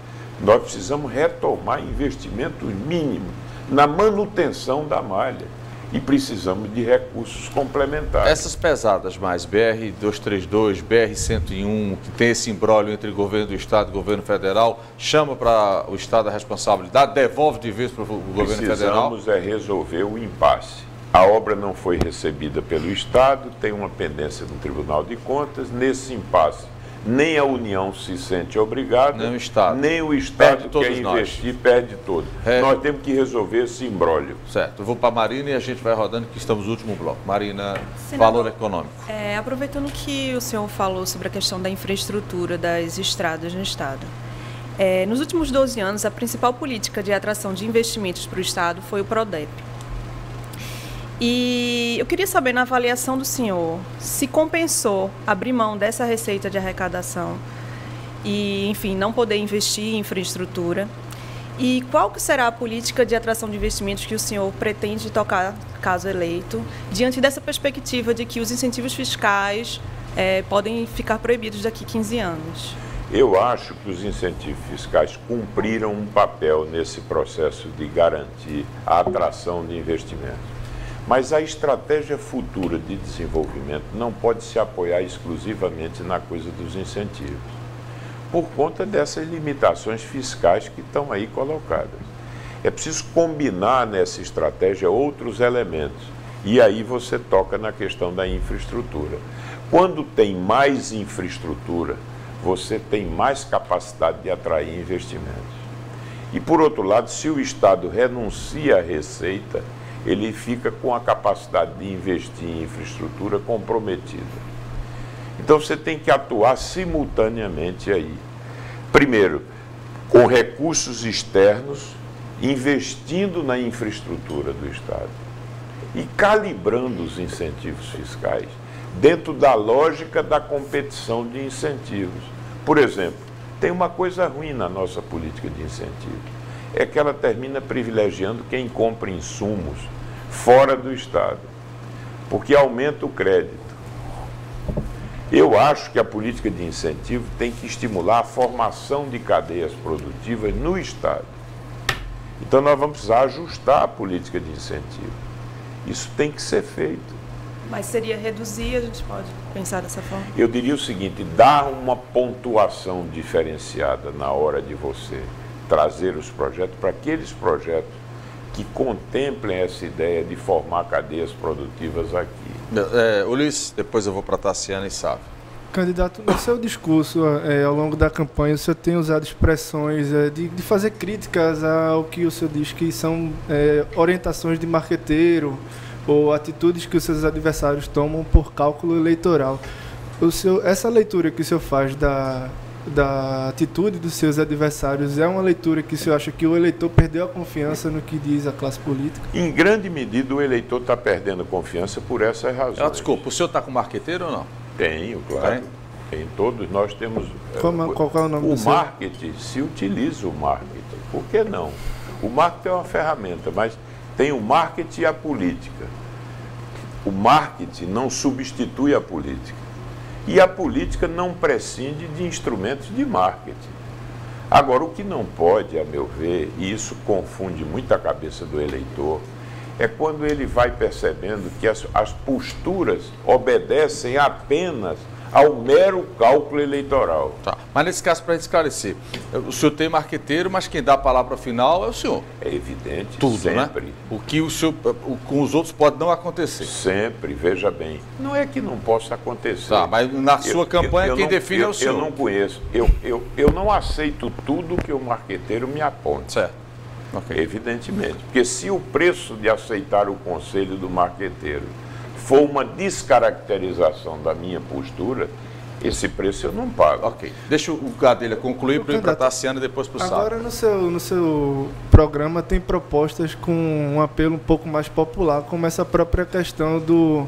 Nós precisamos retomar investimentos mínimos na manutenção da malha e precisamos de recursos complementares. Essas pesadas mais, BR-232, BR-101, que tem esse imbróglio entre governo do Estado e governo federal, chama para o Estado a responsabilidade, devolve de vez para o governo federal? Precisamos resolver o impasse. A obra não foi recebida pelo Estado, tem uma pendência no Tribunal de Contas. Nesse impasse, nem a União se sente obrigada, nem o Estado quer investir, perde todo. Nós temos que resolver esse imbróglio. Certo, eu vou para a Marina e a gente vai rodando, que estamos no último bloco. Marina, valor econômico. Aproveitando que o senhor falou sobre a questão da infraestrutura das estradas no Estado. Nos últimos 12 anos, a principal política de atração de investimentos para o Estado foi o PRODEP. E eu queria saber, na avaliação do senhor, se compensou abrir mão dessa receita de arrecadação e, enfim, não poder investir em infraestrutura. E qual que será a política de atração de investimentos que o senhor pretende tocar, caso eleito, diante dessa perspectiva de que os incentivos fiscais podem ficar proibidos daqui a 15 anos? Eu acho que os incentivos fiscais cumpriram um papel nesse processo de garantir a atração de investimentos. Mas a estratégia futura de desenvolvimento não pode se apoiar exclusivamente na coisa dos incentivos, por conta dessas limitações fiscais que estão aí colocadas. É preciso combinar nessa estratégia outros elementos, e aí você toca na questão da infraestrutura. Quando tem mais infraestrutura, você tem mais capacidade de atrair investimentos. E, por outro lado, se o Estado renuncia à receita, ele fica com a capacidade de investir em infraestrutura comprometida. Então você tem que atuar simultaneamente aí. Primeiro, com recursos externos, investindo na infraestrutura do Estado e calibrando os incentivos fiscais dentro da lógica da competição de incentivos. Por exemplo, tem uma coisa ruim na nossa política de incentivos. É que ela termina privilegiando quem compra insumos fora do Estado, porque aumenta o crédito. Eu acho que a política de incentivo tem que estimular a formação de cadeias produtivas no Estado. Então nós vamos precisar ajustar a política de incentivo. Isso tem que ser feito. Mas seria reduzir, a gente pode pensar dessa forma? Eu diria o seguinte, dar uma pontuação diferenciada na hora de você trazer os projetos, para aqueles projetos que contemplem essa ideia de formar cadeias produtivas aqui. Ulisses, depois eu vou para Tassiana e Sávio. Candidato, no seu discurso ao longo da campanha, o senhor tem usado expressões de fazer críticas ao que o senhor diz que são orientações de marqueteiro ou atitudes que os seus adversários tomam por cálculo eleitoral. Essa leitura que o senhor faz da atitude dos seus adversários é uma leitura que o senhor acha que o eleitor perdeu a confiança no que diz a classe política? Em grande medida, o eleitor está perdendo confiança por essas razões. Desculpa, o senhor está com marqueteiro ou não? Tenho, claro. Tem. Todos nal temos... Qual é o nome do seu? O marketing, se utiliza o marketing. Por que não? O marketing é uma ferramenta, mas tem o marketing e a política. O marketing não substitui a política. E a política não prescinde de instrumentos de marketing. Agora, o que não pode, a meu ver, e isso confunde muito a cabeça do eleitor, é quando ele vai percebendo que as posturas obedecem apenas ao mero cálculo eleitoral. Tá. Mas nesse caso, para esclarecer, o senhor tem marqueteiro, mas quem dá a palavra final é o senhor. É evidente, tudo, sempre. Né? O que o senhor, com os outros pode não acontecer. Sempre, veja bem. Não é que não possa acontecer. Tá, mas na sua campanha quem define é o senhor. Eu não conheço, eu não aceito tudo que o marqueteiro me aponta. Certo. Okay. Evidentemente. Porque se o preço de aceitar o conselho do marqueteiro for uma descaracterização da minha postura, esse preço eu não pago. Ok. Deixa o Gadelha concluir para ir para a Tassiana e depois para o Sábio. Agora no seu programa tem propostas com um apelo um pouco mais popular, como essa própria questão do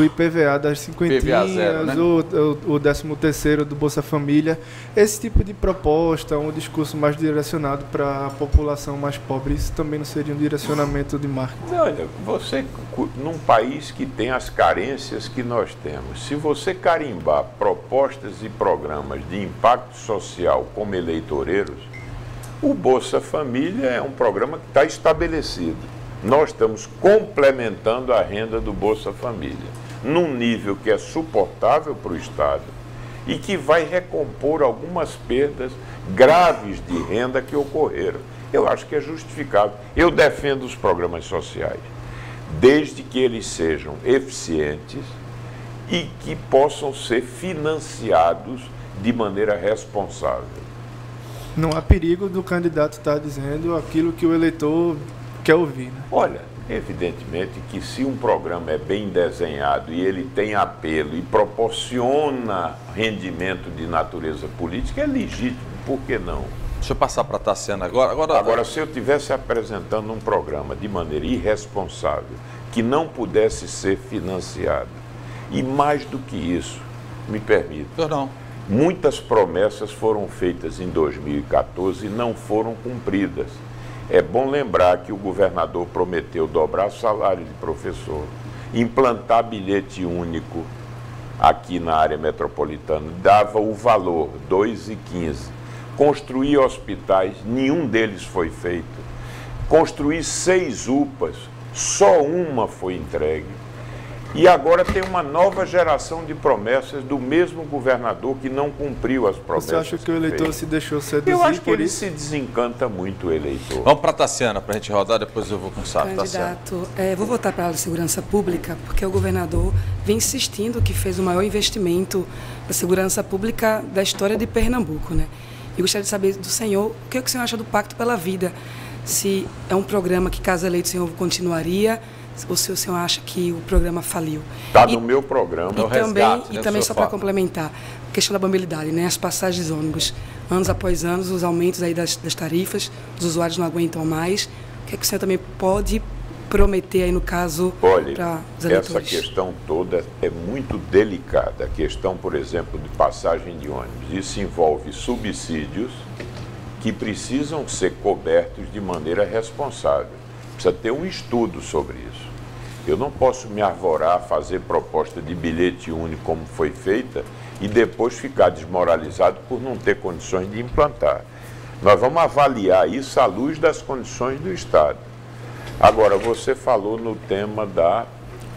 IPVA das cinquentinhas, né? o 13º do Bolsa Família. Esse tipo de proposta, um discurso mais direcionado para a população mais pobre, isso também não seria um direcionamento de marketing? Olha, você, num país que tem as carências que nós temos, se você carimbar propostas e programas de impacto social como eleitoreiros, o Bolsa Família é um programa que está estabelecido. Nós estamos complementando a renda do Bolsa Família num nível que é suportável para o Estado e que vai recompor algumas perdas graves de renda que ocorreram. Eu acho que é justificável. Eu defendo os programas sociais, desde que eles sejam eficientes e que possam ser financiados de maneira responsável. Não há perigo do candidato estar dizendo aquilo que o eleitor quer ouvir, né? Olha, evidentemente que se um programa é bem desenhado e ele tem apelo e proporciona rendimento de natureza política, é legítimo, por que não? Deixa eu passar para a Tassiana agora. Agora, se eu estivesse apresentando um programa de maneira irresponsável, que não pudesse ser financiado, e mais do que isso, me permita, não. Muitas promessas foram feitas em 2014 e não foram cumpridas. É bom lembrar que o governador prometeu dobrar o salário de professor, implantar bilhete único aqui na área metropolitana, dava o valor, R$ 2,15. Construir hospitais, nenhum deles foi feito. Construir 6 UPAs, só uma foi entregue. E agora tem uma nova geração de promessas do mesmo governador que não cumpriu as promessas. Você acha que o eleitor se deixou seduzir? Eu acho que ele se desencanta muito, o eleitor. Vamos para a Tassiana, para a gente rodar, depois eu vou com o Sábio. Candidato, vou voltar para a área de segurança pública, porque o governador vem insistindo que fez o maior investimento da segurança pública da história de Pernambuco, né? Eu gostaria de saber do senhor, o que o senhor acha do Pacto pela Vida? Se é um programa que, caso eleito, o senhor continuaria, ou se o senhor acha que o programa faliu. Está no meu programa. E também só para complementar, a questão da mobilidade, né? As passagens de ônibus, anos após anos, os aumentos aí das tarifas, os usuários não aguentam mais. O que é que o senhor também pode prometer aí no caso para os eleitores? Essa questão toda é muito delicada. A questão, por exemplo, de passagem de ônibus. Isso envolve subsídios que precisam ser cobertos de maneira responsável. Precisa ter um estudo sobre isso. Eu não posso me arvorar a fazer proposta de bilhete único como foi feita e depois ficar desmoralizado por não ter condições de implantar. Nós vamos avaliar isso à luz das condições do Estado. Agora, você falou no tema da...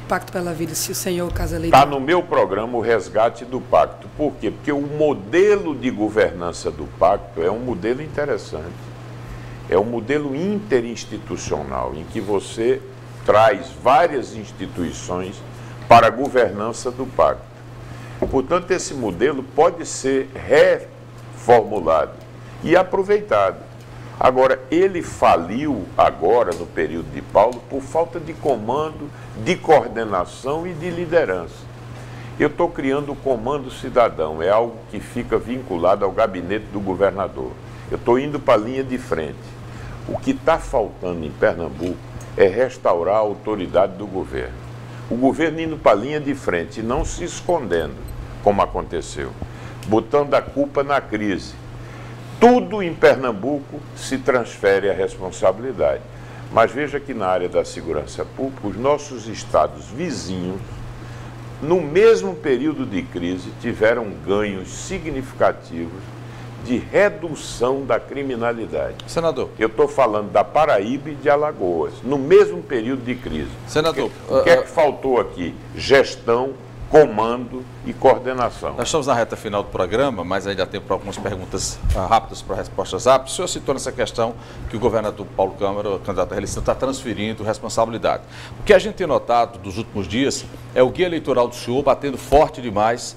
Pacto pela Vida, se o senhor, caso eleito... Está no meu programa o resgate do pacto. Por quê? Porque o modelo de governança do pacto é um modelo interessante. É um modelo interinstitucional, em que você traz várias instituições para a governança do pacto. Portanto, esse modelo pode ser reformulado e aproveitado. Agora, ele faliu agora, no período de Paulo, por falta de comando, de coordenação e de liderança. Eu estou criando o Comando Cidadão, é algo que fica vinculado ao gabinete do governador. Eu estou indo para a linha de frente. O que está faltando em Pernambuco é restaurar a autoridade do governo. O governo indo para a linha de frente e não se escondendo, como aconteceu, botando a culpa na crise. Tudo em Pernambuco se transfere a responsabilidade. Mas veja que na área da segurança pública, os nossos estados vizinhos, no mesmo período de crise, tiveram ganhos significativos de redução da criminalidade. Senador. Eu estou falando da Paraíba e de Alagoas, no mesmo período de crise. Senador. O que é que faltou aqui? Gestão, comando e coordenação. Nós estamos na reta final do programa, mas ainda tem algumas perguntas rápidas para respostas rápidas. O senhor citou nessa questão que o governador Paulo Câmara, candidato à reeleição, está transferindo responsabilidade. O que a gente tem notado dos últimos dias é o guia eleitoral do senhor batendo forte demais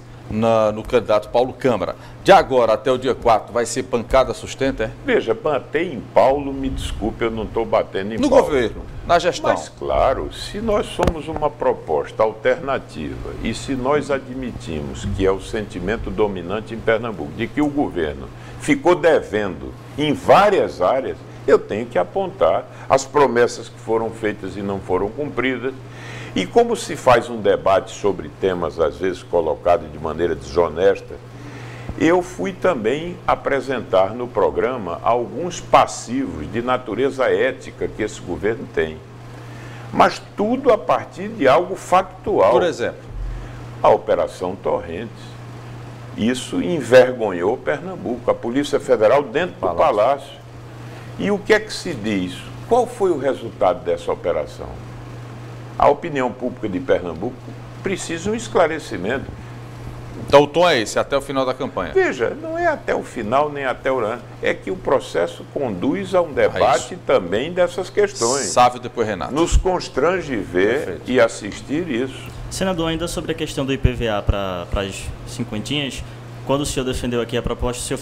no candidato Paulo Câmara. De agora até o dia 4 vai ser pancada sustenta, é? Veja, bater em Paulo, me desculpe, eu não estou batendo em Paulo. No governo, na gestão. Mas, claro, se nós somos uma proposta alternativa e se nós admitimos que é o sentimento dominante em Pernambuco, de que o governo ficou devendo em várias áreas, eu tenho que apontar as promessas que foram feitas e não foram cumpridas. E como se faz um debate sobre temas, às vezes, colocados de maneira desonesta, eu fui também apresentar no programa alguns passivos de natureza ética que esse governo tem. Mas tudo a partir de algo factual. Por exemplo? A Operação Torrentes. Isso envergonhou Pernambuco, a Polícia Federal dentro do Palácio. E o que é que se diz? Qual foi o resultado dessa operação? A opinião pública de Pernambuco precisa um esclarecimento. Então o tom é esse, até o final da campanha. Veja, não é até o final nem até o ano, é que o processo conduz a um debate também dessas questões. Sávio depois Renato. Nos constrange ver e assistir isso. Senador, ainda sobre a questão do IPVA para as cinquentinhas, quando o senhor defendeu aqui a proposta, o senhor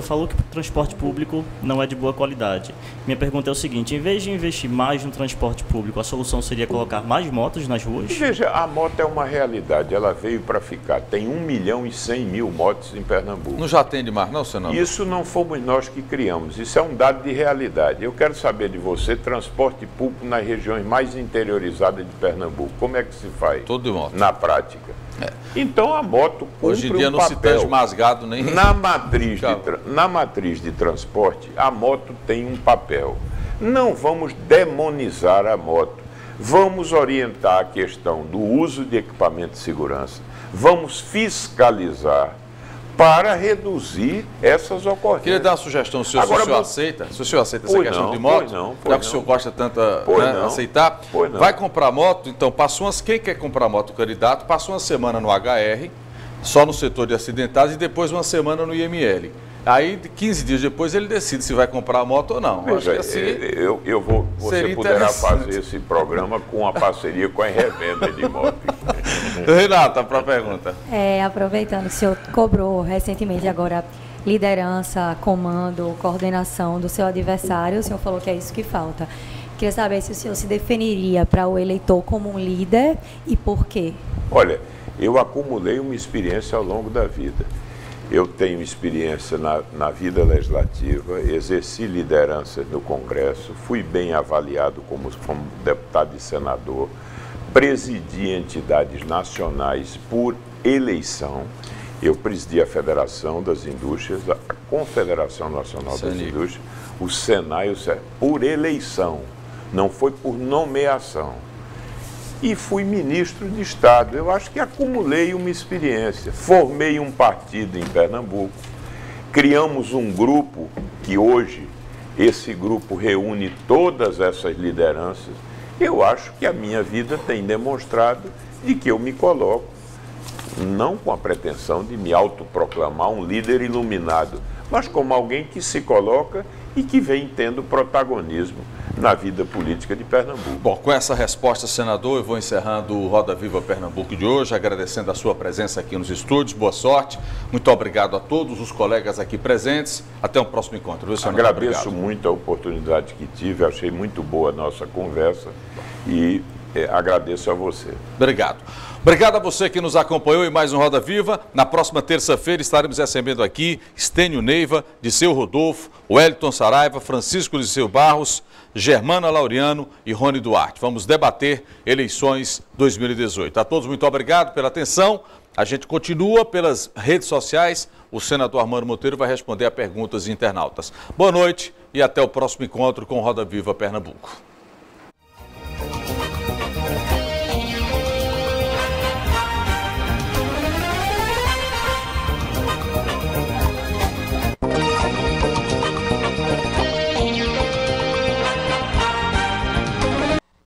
falou que o transporte público não é de boa qualidade. Minha pergunta é o seguinte: em vez de investir mais no transporte público, a solução seria colocar mais motos nas ruas? Veja, a moto é uma realidade, ela veio para ficar. Tem 1.100.000 motos em Pernambuco. Não já tem demais não, senador? Isso não fomos nós que criamos, isso é um dado de realidade. Eu quero saber de você, transporte público nas regiões mais interiorizadas de Pernambuco, como é que se faz? Todo de moto. Na prática. Então a moto cumpre hoje em dia um não se papel. tem masgado nem... Na matriz de transporte, a moto tem um papel. Não vamos demonizar a moto. Vamos orientar a questão do uso de equipamento de segurança. Vamos fiscalizar para reduzir essas ocorrências. Queria dar uma sugestão, se o senhor aceita essa questão de moto, já que o senhor gosta tanto de aceitar, vai comprar moto, então quem quer comprar moto, o candidato, passa uma semana no HR, só no setor de acidentados, e depois uma semana no IML. Aí, 15 dias depois, ele decide se vai comprar a moto ou não. Veja, acho que assim, você poderá fazer esse programa com a parceria com a revenda de moto. Renata, para a pergunta. Aproveitando, o senhor cobrou recentemente agora liderança, comando, coordenação do seu adversário, o senhor falou que é isso que falta. Queria saber se o senhor se definiria para o eleitor como um líder e por quê? Olha, eu acumulei uma experiência ao longo da vida. Eu tenho experiência na vida legislativa, exerci liderança no Congresso, fui bem avaliado como deputado e senador, presidi entidades nacionais por eleição. Eu presidi a Federação das Indústrias, a Confederação Nacional das Indústrias, o Senai, o SER, por eleição, não foi por nomeação. E fui ministro de Estado. Eu acho que acumulei uma experiência. Formei um partido em Pernambuco, criamos um grupo que hoje, esse grupo reúne todas essas lideranças. Eu acho que a minha vida tem demonstrado de que eu me coloco, não com a pretensão de me autoproclamar um líder iluminado, mas como alguém que se coloca e que vem tendo protagonismo na vida política de Pernambuco. Bom, com essa resposta, senador, eu vou encerrando o Roda Viva Pernambuco de hoje, agradecendo a sua presença aqui nos estúdios. Boa sorte. Muito obrigado a todos os colegas aqui presentes. Até o próximo encontro. Viu, senador? Agradeço muito a oportunidade que tive, achei muito boa a nossa conversa e agradeço a você. Obrigado. Obrigado a você que nos acompanhou em mais um Roda Viva. Na próxima terça-feira estaremos recebendo aqui Estênio Neiva, Disseu Rodolfo, Wellington Saraiva, Francisco Liceu Barros, Germana Laureano e Rony Duarte. Vamos debater eleições 2018. A todos muito obrigado pela atenção. A gente continua pelas redes sociais. O senador Armando Monteiro vai responder a perguntas de internautas. Boa noite e até o próximo encontro com Roda Viva Pernambuco.